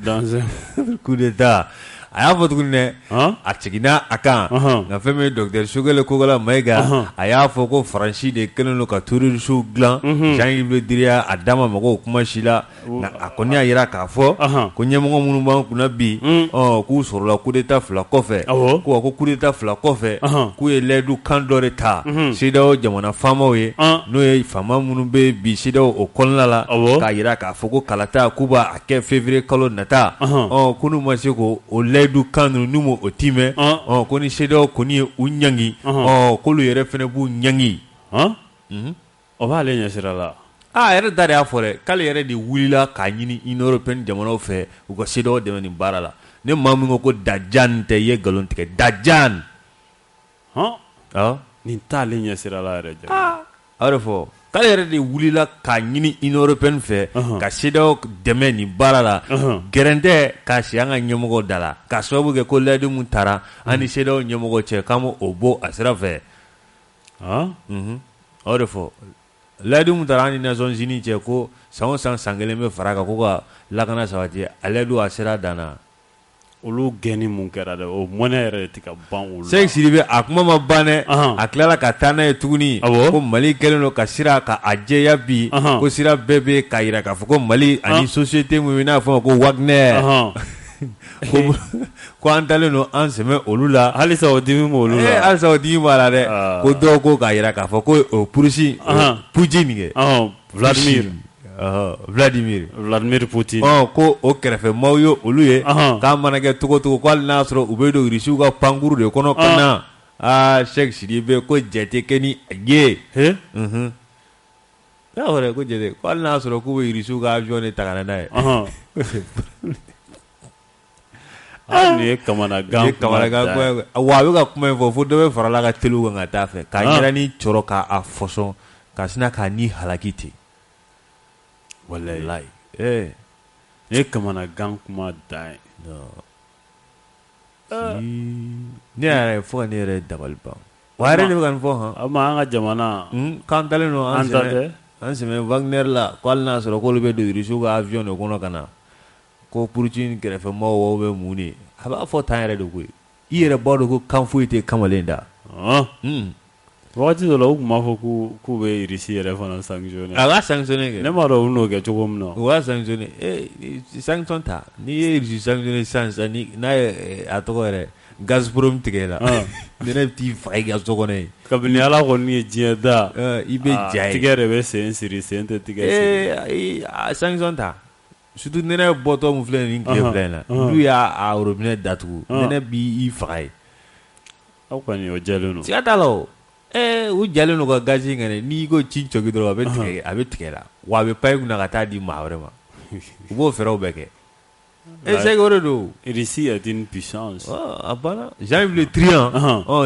dans un coup d'état a y'a fɔ tuguni dɛ a seginna a kan nka fɛn min docteur Sogɛlɛ Kokala Mayiga a y'a fɔ ko Faransi de kɛlen don ka terroriste dilan Jean-Yves Le Drian a d'a ma mɔgɔw kuma si la nka a kɔni y'a jira k'a fɔ ko ɲɛmɔgɔ minnu b'an kunna bi k'u sɔrɔla coup d'état fila kɔfɛ ko coup d'état fila kɔfɛ k'u ye layidu kan dɔ de ta CEDEAO jamana faamaw ye n'o ye faama minnu bɛ bi CEDEAO o kɔnɔna la k'a jira k'a fɔ ko kalata k'u b'a kɛ février kalo nata ko n'u ma se k'o layidu du kan ninnu n'u o timɛ ko ni CEDEAO kɔni ye u ɲangi k'olu yɛrɛ fɛnɛ b'u ɲangi o b'ale ɲɛsira la a yɛrɛ da de y'a fɔ dɛ k'ale yɛrɛ de wulila k'a ɲini Union européenne jamanaw fɛ u ka CEDEAO dɛmɛ nin baara la ne maa min ko Dajan tɛ i ye nkalon tigɛ Dajan nin t'ale ɲɛsira la yɛrɛ a yɛrɛ fɔ k'ale yɛrɛ de wulila k'a ɲini Union européenne fɛ ka CEDEAO dɛmɛ nin baara la gɛrɛn tɛ k'a si an ka ɲɛmɔgɔw da la k'a sababu kɛ ko layidu mun taara an ni CEDEAO ɲɛmɔgɔw cɛ k'an b'o bɔ a sira fɛ o de fɔ layidu mun taara an ni Nations Unies cɛ ko san o san san kelen bɛ fara kan ko ka lakana sabati ale dun a sera dan na olu gɛnni mun kɛra dɛ o mɔnɛ yɛrɛ tɛ ka ban olu Seku Sidibe a kuma ma ban dɛ a tilala ka taa n'a ye tuguni ko Mali kɛlen don ka sira ka a jɛya bi ko sira bɛɛ bɛ ka yira k'a fɔ ko Mali ani société mun n'a fɔ ko Wagner ko an dalen don an sɛmɛ olu la halisa o dimi b'olu la halisa o dimi b'a la dɛ ko dɔw ko k'a yira k'a fɔ ko o Putin kɛ Vladimir Putin ko o kɛrɛfɛmaw ye olu ye k'a mana kɛ togo togo ko hali n'a sɔrɔ u bɛ don Rusiw ka pankuru de kɔnɔ ka na Seku Sidibe ko jɛ tɛ kɛ ni a ye y'a fɔ dɛ ko jɛ tɛ ko hali n'a sɔrɔ k'u bɛ Rusiw ka avion de ta ka na n'a ye nin ye kamanagan wa a bɛ ka kuma in fɔ fo dɔ bɛ farala ka teliw kan ka taa fɛ k'a yɛrɛ ni cɔrɔ k'a fɔsɔn ka sina k'a ni halaki ten walayi nin ye kamanagan kuma dan ye ne yɛrɛ fo ka ne yɛrɛ dabali ban wa yɛrɛ de bɛ ka nin fɔ an ka jamana k'an dalen don an sɛmɛ Wagner la ko hali n'a sɔrɔ k'olu bɛ don Rusiw ka avion de kɔnɔ ka na ko Putin kɛrɛfɛmɔgɔw bɛ mun de a b'a fɔ tan yɛrɛ de koyi i yɛrɛ b'a dɔn ko kan foyi tɛ kamalen da wagati dɔ la u tun b'a fɔ k'u bɛ Rusi yɛrɛ fana sanctionner a ka sanctionner kɛ ne m'a dɔn u n'o kɛ cogo min na u ka sanctionner sanction ta n'i ye Rusi sanctionner sisan n'a ye a tɔgɔ yɛrɛ Gazprom tigɛ la ne bɛ t'i faga i ka so kɔnɔ yen kabini Ala kɔni ye diɲɛ da i bɛ ja ye tigɛ de bɛ sen siri sen tɛ tigɛ siri sanction ta surtout nɛnɛ bɔtɔ mun filɛ nin tile filɛ in na n'u y'a robinet datugu nɛnɛ b'i faga ye aw kɔni o jɛlen don siga t'a la o u jalen don ka gazi in kɛnɛ n'i ko ci cɔki dɔrɔn a bɛ tigɛ la wa a bɛ pan i kunna ka taa di maa wɛrɛ ma u b'o fɛɛrɛw bɛɛ kɛ Seku o de don Russie est une puissance a banna Jean-Yves Le Drian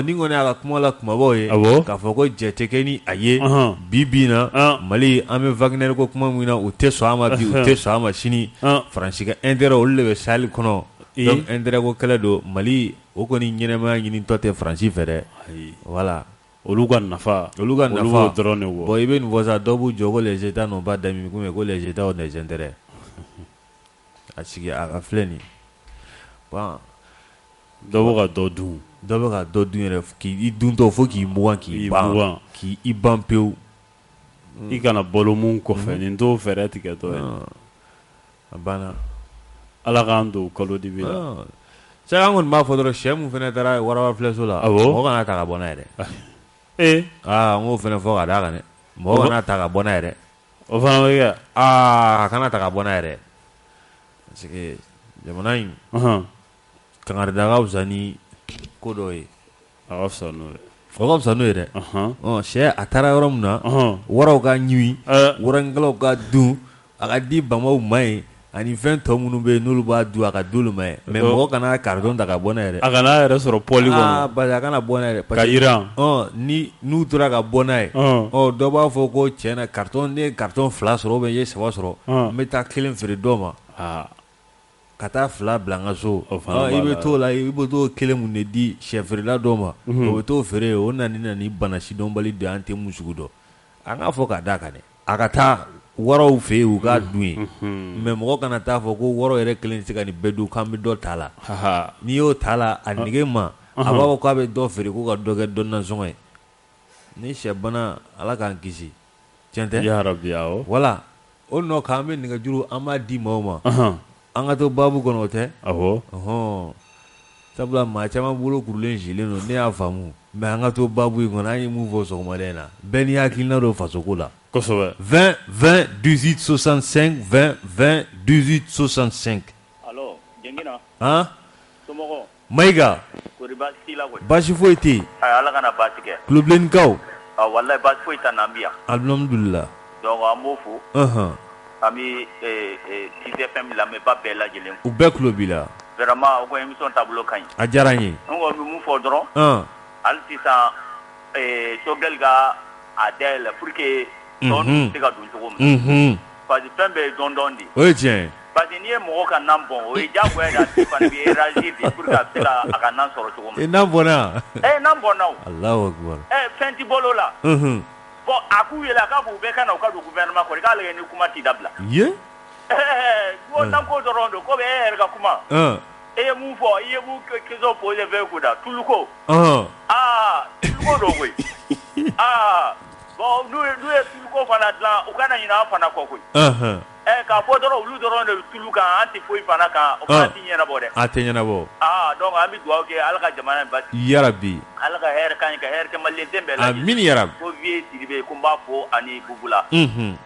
ni kɔni y'a ka kuma la kumabaw ye k'a fɔ ko jɛ tɛ kɛ ni a ye bi na Mali an bɛ Wagner ko kuma min na u tɛ sɔn a ma bi u tɛ sɔn a ma sini Faransi ka intérêt olu de bɛ Sahel kɔnɔ donc intérêt ko kɛlɛ don Mali o kɔni ɲɛnɛmaya ɲinitɔ tɛ Faransi fɛ dɛ voilà olu ka nafa dɔrɔn de wɔ bon i bɛ nin fɔ sa dɔw b'u jɔ ko les États n'ont pas d'amis ko les États ont des intérêts a sigi a filɛ nin bon dɔ bɛ ka dɔ dun yɛrɛ k'i duntɔ fo k'i mugan k'i ban pewu i kana balo mun kɔfɛ nin t'o fɛɛrɛ tigɛtɔ ye a banna Ala k'an don kalo dibi la Seku an kɔni b'a fɔ dɔrɔn sɛ mun fana taara waraba filɛso la mɔgɔ kana ta ka bɔ n'a ye dɛ n k'o fana fɔ ka d'a kan dɛ mɔgɔ kana ta ka bɔ n'a ye dɛ o fana bɛ kɛ a kana ta ka bɔ n'a ye dɛ parce que jamana in kangarida ka fisa ni ko dɔ ye a ka fisa n'o ye o ka fisa n'o ye dɛ sɛ a taara yɔrɔ min na waraw ka ɲimi waranikɛlaw ka dun a ka di bamaw ma ye ani fɛn tɔ minnu bɛ yen n'olu b'a dun a ka d'olu ma ye mais mɔgɔ kana carton ta ka bɔ n'a ye dɛ a kana yɛrɛ sɔrɔ pɔli kɔnɔ parce que a kana bɔ n'a ye dɛ ka yiran n'u tora ka bɔ n'a ye dɔ b'a fɔ ko tiɲɛ na carton ne ye carton 2 sɔrɔ ou bien n ye 3 sɔrɔ n bɛ taa 1 feere dɔ ma ka taa 2 bila n ka so i bɛ t'o la i bɛ t'o 1 mun de di sɛ feerela dɔ ma o bɛ t'o feere o na ni bana sidɔnbali de an tɛ mun sugu dɔn an k'a fɔ k'a d'a kan dɛ a ka taa waraw fɛ yen u k'a dun ye mais mɔgɔ kana taa fɔ ko waraw yɛrɛ kelen tɛ se ka nin bɛɛ dun k'an bɛ dɔ t'a la n'i y'o t'a la a nege ma a b'a fɔ k'a bɛ dɔ feere ko ka dɔ kɛ dɔ nasɔngɔ ye ni sɛ bana Ala k'an kisi tiɲɛ tɛ yarabi awɔ voilà o nɔ k'an bɛ nɛgɛjuru an b'a di maaw ma an ka to baabu kɔnɔ o tɛ sabula maa caman bolo kurulen silen don ne y'a faamu mais an ka to baabu in kɔnɔ an ye mun fɔ sɔgɔmada in na bɛɛ n'i hakilina don fasoko la kosɛbɛ 20 20 18 65 20 20 18 65 allo Jengina somɔgɔ Mayiga kori baasi t'i la koyi baasi foyi tɛ yen Ala kana baasi kɛ kulobilenninkaw walahi baasi foyi t'an na an bi yan alhamdulillah donc an b'o fo an bɛ TFM lamɛnba bɛɛ lajɛlen u bɛɛ tulo b'i la vraiment o ko émission taabolo ka ɲi a diyara n ye n kɔni bɛ mun fɔ dɔrɔn hali sisan Sogɛl ka a dayɛlɛ pour que tɔn ninnu bɛ se ka don cogo min na parce que fɛn bɛɛ ye dɔn-dɔn de ye o ye tiɲɛ ye parce que n'i ye mɔgɔ ka nan bɔn o ye diyagoya da tigi fana bɛ élargi bi pour que a bɛ se ka a ka nan sɔrɔ cogo min. nan bɔnna. nan bɔnna o. Alahu akbar. fɛn ti bolo la. bon a k'u yɛlɛ a k'a fɔ u bɛɛ ka na u ka don gouvernement kɔnɔ i k'ale kɛ ni kuma t'i dabila. ye. ko nan ko dɔrɔn don ko bɛ e yɛrɛ ka kuma. e ye mun fɔ i ye mun question posé fɛn kun da tulu ko. tulu ko don koyi. bon n'u ye tulu ko fana dilan u kana ɲinɛ an fana kɔ koyi. k'a fɔ dɔrɔn olu dɔrɔn de tulu kan an tɛ foyi fana kan o fana tɛ ɲɛnabɔ dɛ. a tɛ ɲɛnabɔ. donc an bɛ dugawu kɛ ala ka jamana in basigi. yarabi. ala ka hɛrɛ k'an ye ka hɛrɛ kɛ maliyɛnden bɛɛ lajɛlen. amina yarabi. ko Vieux Sidibe ko n b'a fɔ ani Bubula.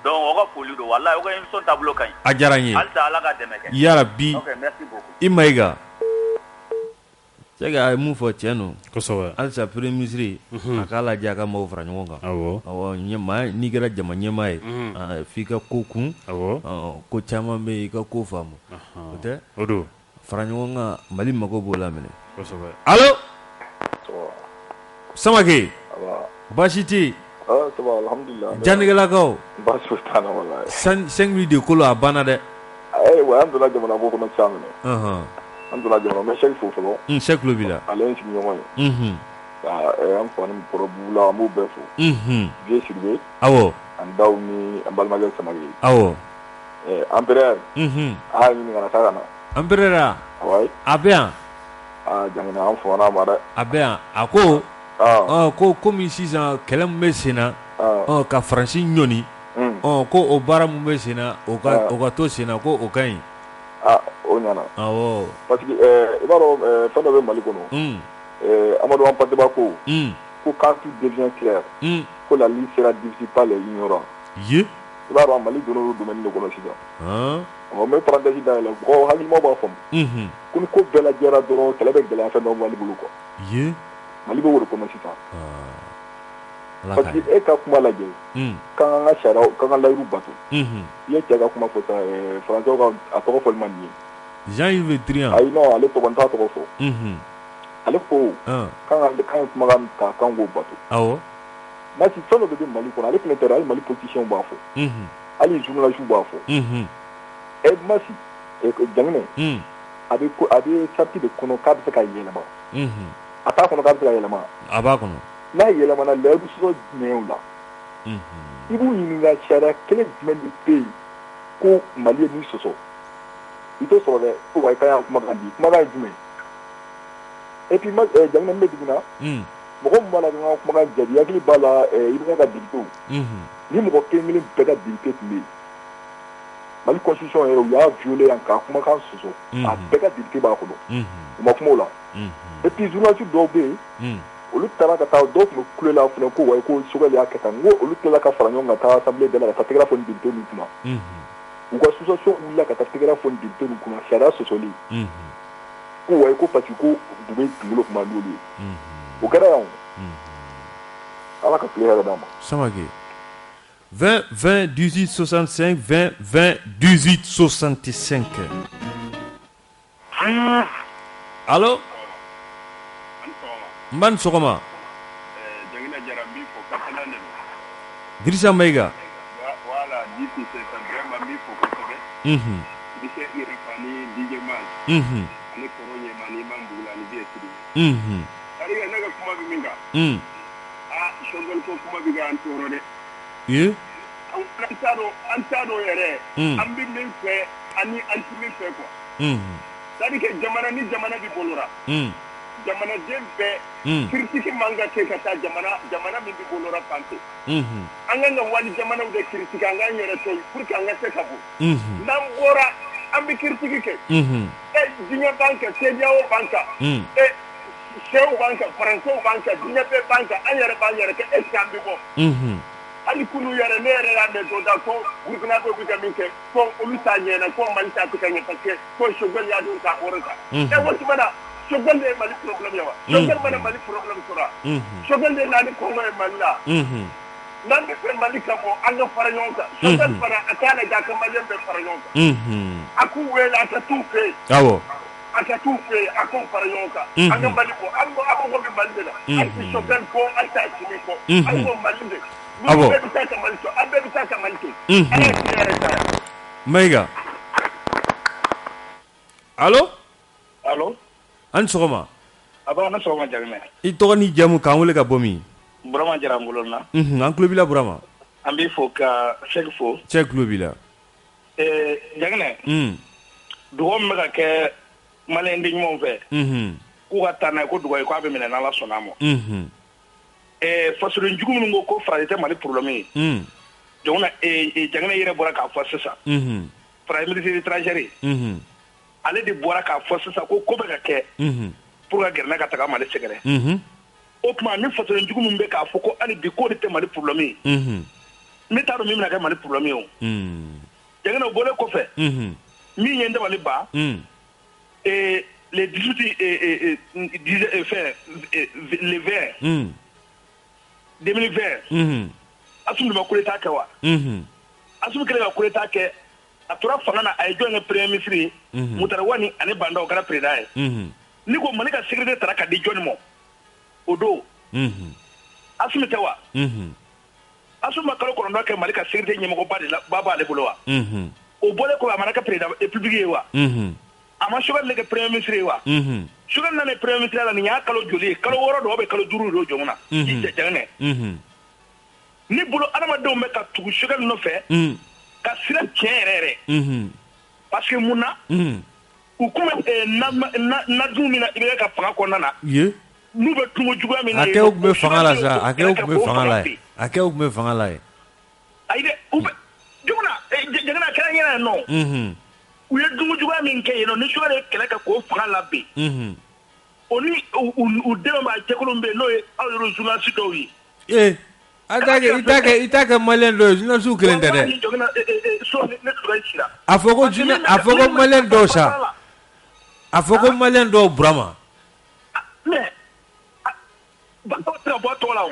donc o ka foli don walayi o ka émission taabolo ka ɲi. a diyara n ye. halisa ala ka dɛmɛ kɛ. yarabi. ok merci beaucoup. i Mayiga. cɛ a ye mun fɔ tiɲɛ don. kosɛbɛ. halisa premier ministre a k'a lajɛ a ka maaw fara ɲɔgɔn kan. awɔ n'i kɛra jama ɲɛmaa ye. f'i ka ko kun. ko caman bɛ yen i ka ko faamu. o tɛ. o don. fara ɲɔgɔn kan Mali mago b'o la minɛ. kosɛbɛ. allo. Samake. baasi tɛ yen. alhamdulilah. janigɛlakaw. baasi foyi t'an na walayi. 5 minutes de kolo a banna dɛ. wa an donna jamana ko kɔnɔ sisan minɛ. an donna jamana mɛ Sɛki fo fɔlɔ. Sɛki tulo b'i la. ale ye sigiɲɔgɔn ye. an fa ni kɔrɔ Bubula an b'u bɛɛ fo. Vieux Sidibe. awɔ. an daw ni an balimakɛ Samake. awɔ. Empereur. a y'a ɲini kana k'a ka na. Empereur a. awɔ. a bɛ yan. jamana an fɔra a ma dɛ. a bɛ yan a ko. ko komi sisan kɛlɛ min bɛ sen na. ka Faransi ɲɔni. ko o baara min bɛ sen na o ka to sen na ko o ka ɲi. o ɲana. awɔ. parce que i b'a dɔn fɛn dɔ bɛ Mali kɔnɔ. Amadou Hampâté-Bâ ko quand tout devient clair. ko la lutte sera difficile par les ignorants. ye. i b'a dɔn Mali donna o domaine de kɔnɔ sisan. n bɛ parenthèse dayɛlɛ mɔgɔw hakilimaw b'a faamu. ko ni ko bɛɛ lajɛra dɔrɔn kɛlɛ bɛ gɛlɛya fɛn dɔ Mali bolo quoi. ye. Mali bɛ o de kɔnɔ sisan. parce que e ka kuma lajɛ. k'an ka sariyaw k'an ka layiru bato. i ye cɛ ka kuma fɔ sa Français ka a tɔgɔ fɔli man di ye. Jean-Yves Le Drian. ayi non ale tɔgɔ n t'a tɔgɔ fɔ. ale ko k'an ka kumakan ta k'an k'o bato. awɔ. Masi fɛn dɔ de bɛ Mali kɔnɔ ale fana tɛ dɛ hali Mali politiciens b'a fɔ. hali journalistes b'a fɔ. Masi Janginɛ. a bɛ charte de kɔnɔ k'a bɛ se ka yɛlɛma. a t'a kɔnɔ k'a bɛ se ka yɛlɛma. a b'a kɔnɔ. n'a yɛlɛmana layiru sɔrɔ jumɛnw la. i b'u ɲininka sariya kelen jumɛn de bɛ yen ko Mali ye min sɔsɔ. i t'o sɔrɔ dɛ ko wa i ka yan kumakan di kumakan ye jumɛn. et puis Janginɛ min bɛ dugu na. mɔgɔ min b'a la k'an ka kumakan jaabi hakili b'a la Ibukɛ ka députés. ni mɔgɔ kelen bɛɛ ka député tun bɛ yen. Mali constitution yɛrɛ u y'a violé yan k'a kumakan sɔsɔ. a bɛɛ ka député b'a kɔnɔ. u ma kuma o la. et puis journalistes dɔw bɛ yen. olu taara ka taa dɔw tun bɛ kule la fana ko wa ko Sogɛli y'a kɛ tan n ko olu tilala ka fara ɲɔgɔn kan ka taa assemblée da la ka taa tɛgɛrɛ fɔ ni député ninnu kunna. u ka sous-section wulila ka taa tɛgɛrɛ fɔ ni député ninnu kunna sariya sɔsɔli. ko wa ko parce que ko u bɛ kunkolo kuma n'olu ye. o kɛra yan o. ala ka tile hɛrɛ d'an ma. Samake 20 20 18 65 20 20 18 65. allo. n ni sɔgɔma. Janginɛ Jara n b'i fɔ Kapɛlɛn de don. Dirisa Mayiga. voilà DPC vraiment n b'i fɔ kosɛbɛ. Dirisa Irfani DJ Maz. ani Kɔrɔ Ɲɛma ni Imam Bugula ani Vieux Sidibe. c'est-à-dire que ne ka kuma bɛ min kan. Sogɛli ko kuma bɛ k'an tɔɔrɔ dɛ. ye. an t'a dɔn yɛrɛ. an bɛ min fɛ ani an tɛ min fɛ quoi. c'est-à-dire que jamana ni jamana bɛ bolora. jamanaden bɛɛ critique man ka kɛ ka taa jamana min bɛ bolora fan fɛ. an kan ka wali jamanaw de critique an k'an yɛrɛ to yen pour que an ka se ka bɔ. n'an bɔra an bɛ critique kɛ. diɲɛ b'an kan CEDEAO b'an kan. sew b'an kan faransɛw b'an kan diɲɛ bɛɛ b'an kan an yɛrɛ b'an yɛrɛ kɛ est ce que an bɛ bɔ. hali kunu yɛrɛ ne yɛrɛ y'a mɛn dɔ da ko Burkina bɛ ka min kɛ ko olu t'a ɲɛna ko Mali t'a tɛ ka ɲɛ parce que ko Sogɛli y'a dɔn k'a hɔrɔn kan. waati min na Sogɛli de ye Mali problème ye wa. Sogɛli mana Mali problème sɔrɔ Sogɛli de nana ni kɔngɔ ye Mali la. n'an bɛ fɛ Mali ka bɔ an ka fara ɲɔgɔn kan. Sogɛli fana a t'a lajɛ a ka Maliyɛn bɛɛ fara ɲɔgɔn kan. a k'u wele a ka t'u fɛ yen. awɔ. a ka t'u fɛ yen a k'u fara ɲɔgɔn kan. an ka Mali bɔ an mago bɛ Mali de la. hali bi Sogɛli ko hali t'a sigi kɔ. hali ko Mali de. awɔ. Mayiga Allo? Allo? An sɔgɔma. Aba na sɔgɔma Jagine. I tɔgɔ ni jamu k'an wele ka bɔ min? Burama Jara n bolo na. An tulo b'i la Burama. An b'i fo ka Cheikh fo. Cheikh tulo b'i la. Jagine. Dugawu min bɛ ka kɛ maliyɛn den ɲumanw fɛ. K'u ka taa n'a ye ko dugawu ye k'a bɛ minɛ n'Ala sɔnn'a ma. Fasoden jugu minnu ko farali tɛ Mali problème ye. Jagine yɛrɛ bɔra k'a fɔ sisan. Premier ministre étranger. Ale de bɔra k'a fɔ sisan ko bɛ ka kɛ. Pour ka gɛrɛ ka taga Mali sɛgɛrɛ. O tuma ni fasoden jugu min bɛ k'a fɔ ko hali bi k'o de tɛ Mali problème ye. Ne t'a dɔn min bɛna kɛ Mali problème ye o. Jagine o bɔlen kɔfɛ. Min ye n dabali ban. Les 18 le 20 2020 Assimi de ma coup d'état kɛ wa. Assimi kɛlen ka coup d'état kɛ a tora fanga na a ye jɔn kɛ premier ministre ye. Mutarawani ani Banda o kɛra président ye. Ni ko Mali ka sécurité tara ka di jɔn ma o don. Assimi tɛ wa. Assimi ma kalo 9 kɛ Mali ka sécurité ɲɛmɔgɔba de la ba b'ale bolo wa. O bɔlen kɔ a mana kɛ président république ye wa. A ma Choguel ne kɛ premier ministre ye wa. Choguel nana premier ministre la nin y'a kalo joli ye kalo 6 don kalo 5 don jɔn na. Jagine. Ni bolo adamadenw bɛ ka tugu Choguel nɔfɛ ka sira tiɲɛ yɛrɛ. Parce que mun na u kun bɛ nadun min na i bɛ ka fanga kɔnɔna na. N'u bɛ tungo juguya min na. A kɛw tun bɛ fanga la sa. A kɛw tun bɛ fanga la ye. A kɛw tun bɛ fanga la ye. Ayi dɛ u bɛ Jagine a kɛra ɲɛna nɔ. U ye dungu juguya min kɛ yen nɔ ni Choguel ye kɛlɛ kɛ k'o fanga la bin. O ni u denw b'a jɛkulu bɛ yen n'o ye aw yɛrɛ journaliste dɔw ye. I t'a kɛ maliyɛn dɔw ye journaliste kelen tɛ dɛ. A fɔ ko maliyɛn dɔw sa. A fɔ ko maliyɛn dɔw Burama. Mais ba tɛ bɔ tɔgɔ la o.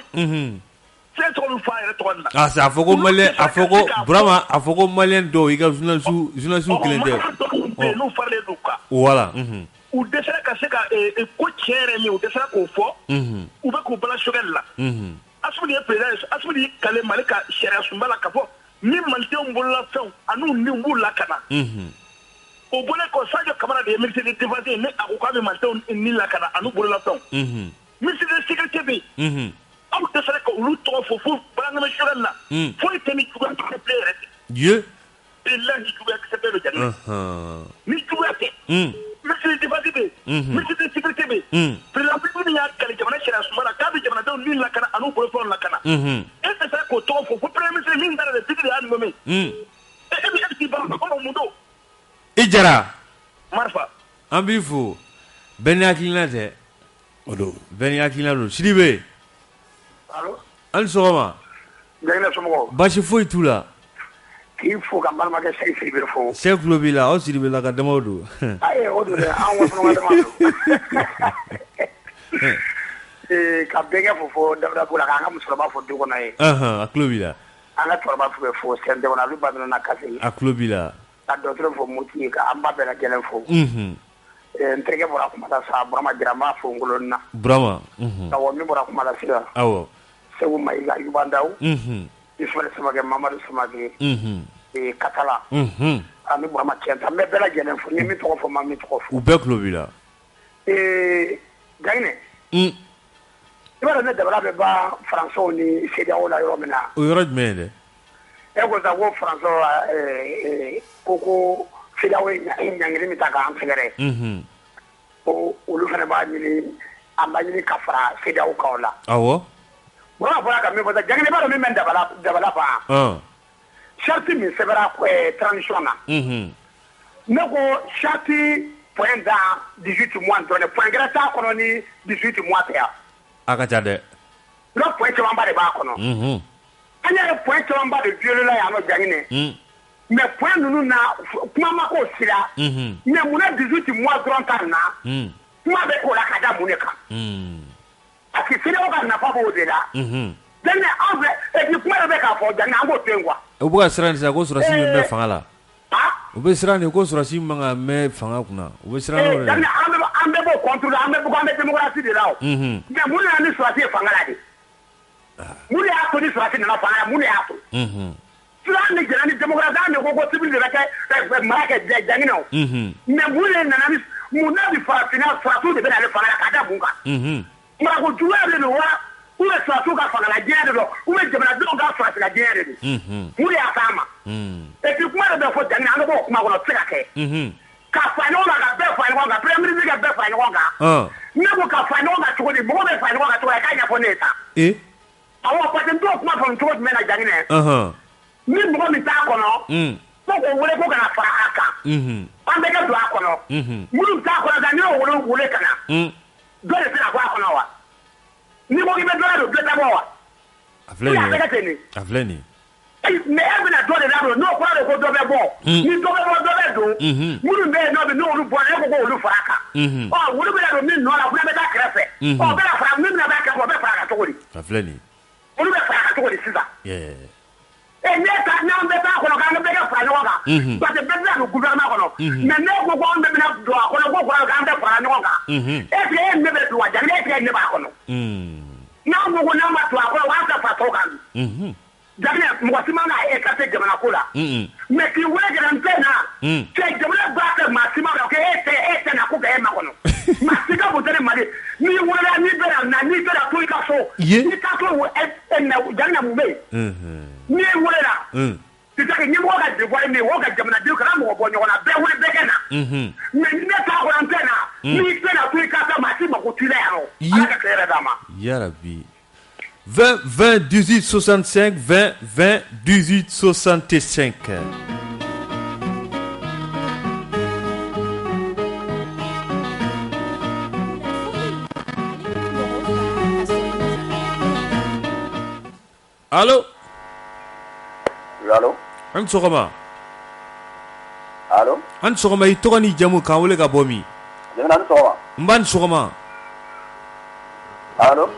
C'est tɔgɔ min fɔ a yɛrɛ tɔgɔ la. A fɔ ko maliyɛn a fɔ ko Burama a fɔ ko maliyɛn dɔw i ka journaliste kelen tɛ. N'u faralen d'u kan. Voilà. U dɛsɛra ka se ka ko tiɲɛ yɛrɛ min u dɛsɛra k'o fɔ. U bɛ k'u bala Choguel la. Assimi ye président Assimi ye kale Mali ka sariya sunba la ka fɔ ni Malidenw bolola fɛnw an'u niw b'u lakana. O bɔlen kɔ Sadio Kamara de ye ministre de défense ye ni a ko k'a bɛ Malidenw ni lakana an'u bolola fɛnw. Ministre de sécurité bɛ yen. Aw dɛsɛra ka olu tɔgɔ fɔ fo Balangame Choguel la. Foyi tɛ ni juguya tɛ yɛrɛ tɛ. Bilahi juguya kisɛ bɛɛ bɛ Jagine. Ni juguya tɛ. Ministre de défense bɛ yen. Ministre de sécurité bɛ yen. Président min y'a kale jamana sariya sunba la k'a bɛ jamanadenw ni lakana an'u bolofɛnw lakana. E dɛsɛra k'o tɔgɔ fɔ fo premier ministre min taara de tigi de y'a nommé. E bɛ k'i ban kɔnɔ mun don. I Jara. Marifa. An b'i fo. Bɛɛ ni hakilina tɛ. O don. Bɛɛ ni hakilina don. Sidibe. Allo. An sɔgɔma. Jagine somɔgɔw. Baasi foyi t'u la. K'i fo ka balimakɛ Cheikh Sidibe fo. Cheikh tulo b'i la aw Sidibe la ka damaw don. Ayi o don dɛ an wasolon ka dama don. Ka bɛnkɛ fo Dawuda Bula k'an ka musokɔrɔba fo du kɔnɔ ye. A tulo b'i la. An ka cɛkɔrɔba bɛ fo Sɛnɛ kɔnɔ olu ba na kasi. A tulo b'i la. Ka dɔgɔtɔrɔ fo Moti ka an ba bɛɛ lajɛlen fo. N terikɛ bɔra kuma la sa Burama Jara n b'a fo n kolon na. Burama. Awɔ min bɔra kuma la sisan. Awɔ. Segu Mayiga Ayuba Ndaw. Ismaël Samake Mamadou Samake. Katala. Ani Burama Kenta n bɛ bɛɛ lajɛlen fo n ye min tɔgɔ fɔ ma min tɔgɔ fɔ. U bɛɛ tulo b'i la. Jagine. I b'a dɔn ne dabala bɛ ban Français ni CEDEAO la yɔrɔ min na. O yɔrɔ jumɛn ye dɛ? E ko sa ko Français ko CEDEAO ye ɲangili min ta k'an sɛgɛrɛ. Ko olu fana b'a ɲini an b'a ɲini ka fara CEDEAO kan o la. Awɔ. Burama fɔra ka min fɔ sa Jagine i b'a dɔn min bɛ dabala ban. Charte min sɛbɛnna transition na. Ne ko charte point dans 18 mois dɔrɔn point gɛrɛ t'a kɔnɔ ni 18 mois tɛ yan. A ka ca dɛ. N ko point camanba de b'a kɔnɔ. An yɛrɛ point camanba de violé la yan nɔ Jagine. Mais point ninnu na kuma ma k'o sira. Mais mun na 18 mois dɔrɔn ta na. Kuma bɛ k'o la ka da mun de kan. Parce que CEDEAO ka nafa b'o de la. Jagine an fɛ et puis kuma yɛrɛ bɛ k'a fɔ Jagine an b'o to yen quoi. U bɛ ka siran sisan ko sɔrɔsi min bɛ fanga la. U bɛ siran de ko sɔrɔsi man ka mɛn fanga kunna. U bɛ siran n'o de. Jagine an bɛ b'o contrôle an bɛ démocratie de la o. Mais mun de y'a ni sɔrɔsi ye fanga la de. Mun de y'a to ni sɔrɔsi nana fanga la mun de y'a to. Turan ni jara ni démocrate ne ko civil de ka mara ka jangina mais bu le nana mu na bi fa fina surtout de bena le fara ka da bunga mara ko juwa le no wa ou le surtout ka fara la jere do ou le jabra do ka fara la jere do mu ya sama et puis kuma de fo jangina ngo kuma ko tsaka ke ka fa no ga be fa no ga premier ministre ga be fa no ga ne ko ka fa no ga to di mo be fa no ga to ka nya fo neta awo paten do kuma fo to me na jangina ni mo mi ta kono ko ko wole ko kana fara aka an be ka do akono mulu ta kono da ni o wole kana do le sira ko akono wa ni mo ki be do do ta bo wa afleni mais e bena do de da no ko do be bo ni do be do mulu be no be no olu bo e ko olu fara aka o wole be do ni no la kuna be ta krefe o be la fara mi na be ka ko be fara ka to ko afleni olu be fara ka to ko sisa e ne ta na be ta ko ka be ka fara no ga ba te be na gouvernement ko no mais ne ko ko be na do ko ko ka be fara no ga e ke ne be do wa ja ne ke ne ba ko no na mo ko na ma to ko wa ta fa to ga jamne mo si ma na e ka te jamana ko la mais ki we ga nte na ke jamana ba ka ma si ma ko e te na ko ga e ma ko no ma si ka bo tere ma de ni wala ni be na ni be la to ka so ni ka to e na jamna mu be ni wala ti ta ni mo ga de boy ni wo ga jamana de ka mo bo nyona be wala be kana mais ni ta ko antena ni te na to ka ta ma si ma ko tire ya ka kere dama ya rabbi 20 20 18 65 20 20 18 65 Allô? Allô? An sogoma. Allô? An sogoma I tɔgɔ ni jamu kan wele ka bɔ min? Jamana an sogoma. Mban sogoma. Allô?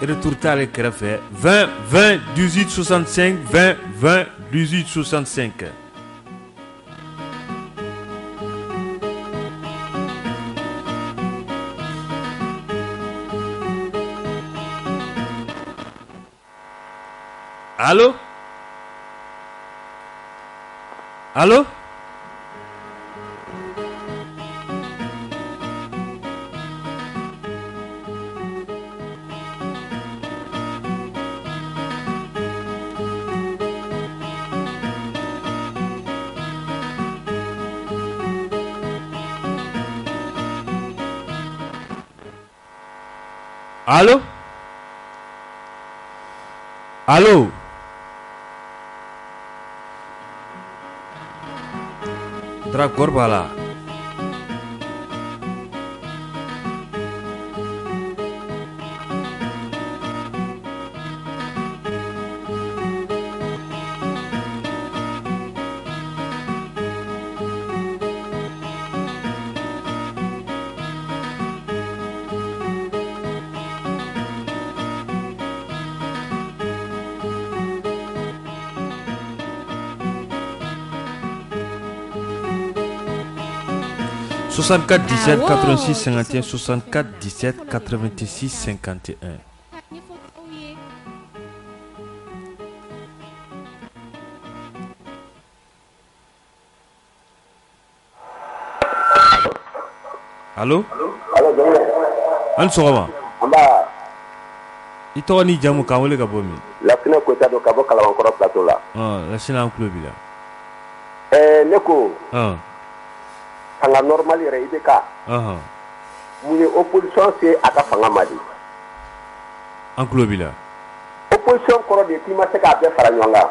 Retour t'ale kɛrɛfɛ 20 20 18 65 20 20 18 65. Allô? Allô? Allô? Allô? Dragor bala. « 64 17 86 51 64 17 86 51. Allô? An sɔgɔma. Amba. I tɔgɔ ni jamu kan wele ka bɔ min? Lasina Koyita don ka bɔ Kalabankɔrɔ plateau la. Lasina an tulo b'i la. Ne ko. Fanga normal yɛrɛ IBK. Mun ye opposition se a ka fanga ma de. An tulo b'i la. Opposition kɔrɔ de k'i ma se k'a bɛɛ fara ɲɔgɔn kan.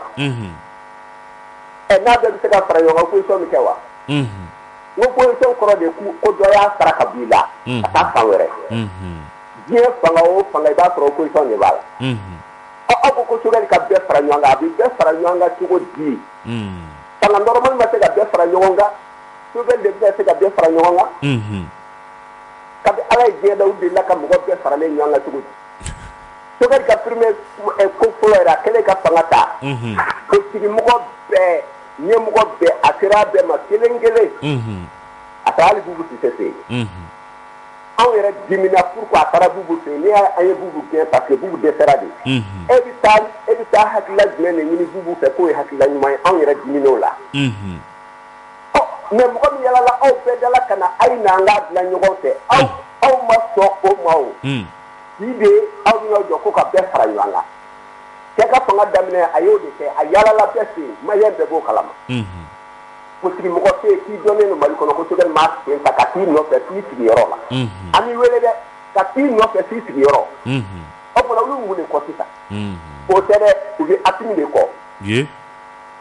N'a bɛɛ bɛ se ka fara ɲɔgɔn kan opposition bɛ kɛ wa? Opposition kɔrɔ de ko dɔ y'a sara ka bɔ i la ka taa fan wɛrɛ. Diɲɛ fanga o fanga i b'a sɔrɔ opposition de b'a la. Aw ko ko Sogɛli ka bɛɛ fara ɲɔgɔn kan a bɛ bɛɛ fara ɲɔgɔn kan cogo di? Fanga normal ma se ka bɛɛ fara ɲɔgɔn kan. Sogɛli de bɛ se ka bɛɛ fara ɲɔgɔn kan. Kabi Ala ye diɲɛ da u delila ka mɔgɔ bɛɛ faralen ɲɔgɔn kan cogo di? Sogɛli ka premier ko fɔlɔ yɛrɛ a kɛlen ka fanga ta. Politigimɔgɔ bɛɛ ɲɛmɔgɔ bɛɛ a sera a bɛɛ ma kelen kelen. A taara hali Bubu Sise fɛ yen. Anw yɛrɛ dimina pourquoi a taara Bubu fɛ yen n'i an ye Bubu gɛn parce que Bubu dɛsɛra de. E bɛ taa hakilila jumɛn de ɲini Bubu fɛ k'o ye hakilila ɲuman ye anw yɛrɛ dimin'o la mais mɔgɔ min yalala aw bɛɛ dala ka na a ye n'an k'a dilan ɲɔgɔn fɛ aw ma sɔn o ma o bi de aw bɛna jɔ ko ka bɛɛ fara ɲɔgɔn kan cɛ ka fanga daminɛ a y'o de kɛ a yalala bɛɛ fɛ yen maliyɛn bɛɛ b'o kalama politique mɔgɔ tɛ yen k'i dɔnnen don Mali kɔnɔ ko Choguel m'a sen ta ka t'i nɔfɛ f'i sigiyɔrɔ la an b'i wele dɛ ka t'i nɔfɛ f'i sigiyɔrɔ o fana olu mun de kɔ sisan o tɛ dɛ u bɛ Asimi de kɔ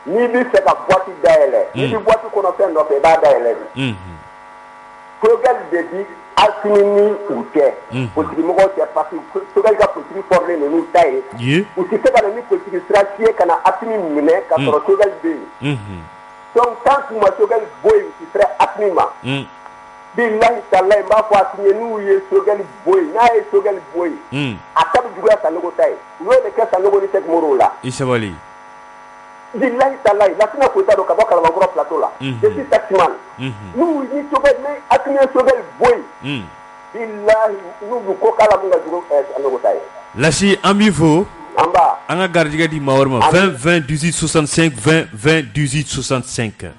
n'i b'i fɛ ka boîte dayɛlɛ n'i bɛ boîte kɔnɔ fɛn nɔfɛ i b'a dayɛlɛ de Choguel de bi Asimi ni u cɛ politique mɔgɔw cɛ parce que Choguel ka politique fɔrilen ninnu ta ye u tɛ se ka na ni politique sira si ye ka na Asimi minɛ ka sɔrɔ Choguel bɛ yen donc tant que ma Choguel bɔ yen u tɛ sera Asimi ma billahi taalahi n b'a fɔ Asimi ye n'u ye Choguel bɔ yen n'a ye Choguel bɔ yen a ta bɛ juguya Sanogo ta ye u y'o de kɛ Sanogo ni Sɛki Moro la i sabali billahi taalahi Lassina Koyita don ka bɔ Kalabankɔrɔ plateau la je suis taximan n'u ni Choguel ni Asimi ye Choguel bɔ yen billahi n'u bɛ ko k'a la mun ka jugu Sanogo ta ye Lasi an b'i fo Amba an ka garijɛgɛ di maa wɛrɛ ma 20 20 18 65 20 20 18 65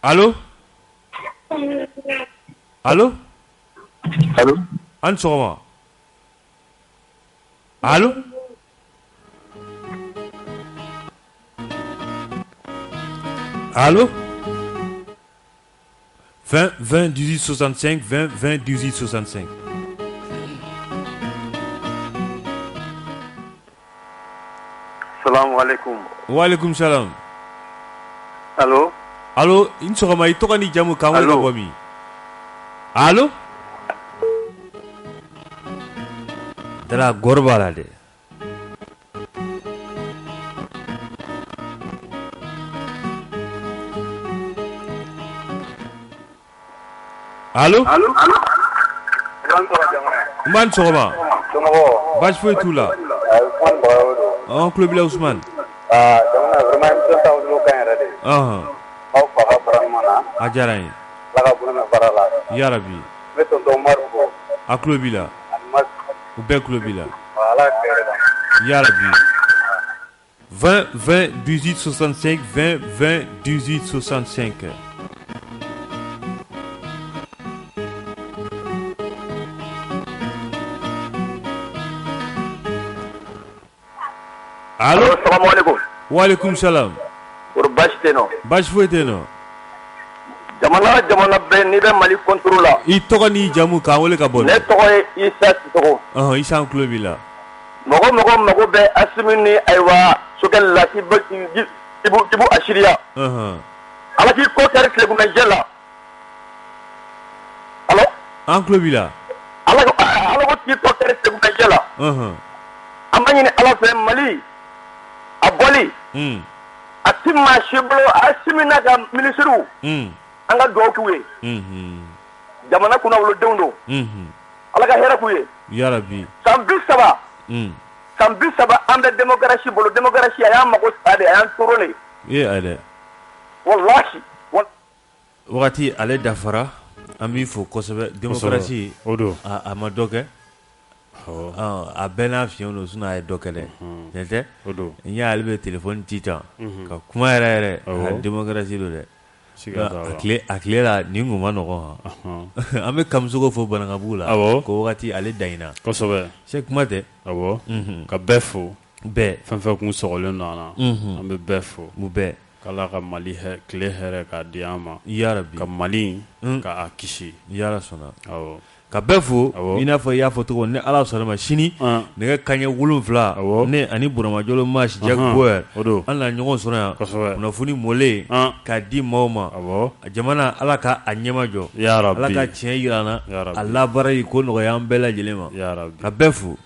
Allô Allô Allô an sɔgɔma Allô Allô 20 20 18 65 20 20 18 65 Salam alaikum. Wa alaikum salam. Allô Allô in sɔgɔma i tɔgɔ ni jamu k'an wele ka bɔ min Allô Dara gɔri b'a la dɛ Allô n b'a ni sɔgɔma baasi foyi t'u la an tulo b'i la Usumani jamana vraiment émission taabolo ka ɲi yɛrɛ de aw fa ka fara ɲɔgɔn na a diyara n ye Ala ka bolo mɛn baara la yarabi n bɛ tonton Umaru fo a tulo b'i la ani Masi u bɛɛ tulo b'i la Ala ka hɛrɛ da yarabi 20 20 18 65 20 20 18 65 Allô Assalamu alaikum. Wa alaikum salam. Pour baasi tɛ yen nɔ. Baasi foyi tɛ yen nɔ. Jamana bɛɛ n'i bɛ Mali contrôle la. I tɔgɔ n'i jamu k'an wele ka bɔ. Ne tɔgɔ ye Isa Sisoko. Isa an tulo b'i la. Mɔgɔ mago bɛ Asimi ni ayiwa Choguel la Ibu Asiriya. Ala k'i ko kɛri tilegunmɛjɛ la. Allo an tulo b'i la. Ala ko k'i ko kɛri tilegunmɛjɛ la. An b'a ɲini Ala fɛ Mali a bɔli a ti maa si bolo Asimi n'a ka minisiriw an ka dugawu k'u ye jamana kunnawolodenw don Ala ka hɛrɛ k'u ye yarabi san 30 an bɛ démocratie bolo démocratie a y'an mago sa de a y'an toro de dɛ wallahi wagati ale dafara an b'i fo kosɛbɛ démocratie o don a ma dɔ kɛ a bɛɛ n'a fiɲɛ don sinon a ye dɔ kɛ dɛ tiɲɛ tɛ n ye ale bɛ téléphone ci tan ka kuma yɛrɛ a démocratie don dɛ a tile la nin kun ma nɔgɔn an bɛ Kamisoko fo Banakabugu la ko wagati ale dayina kosɛbɛ se kuma tɛ awɔ ka bɛɛ fo bɛɛ fɛn fɛn kun sɔgɔlen don an na an bɛ bɛɛ fo mu bɛɛ k'Ala ka Mali tile hɛrɛ k'a di an ma yarabi ka Mali ka a kisi yara sɔnna awɔ ka bɛɛ fo i n'a fɔ i y'a fɔ cogo ni Ala sɔnna ma sini nɛgɛ kanɲɛ 7 ne ani Burama Jalo Maasi Jack Boyer an na ɲɔgɔn sɔrɔ yan kunnafoni mɔlen k'a di maaw ma jamana Ala ka a ɲɛma jɔ Ala ka tiɲɛ yira an na a labaarali ko nɔgɔya an bɛɛ lajɛlen ma ka bɛɛ fo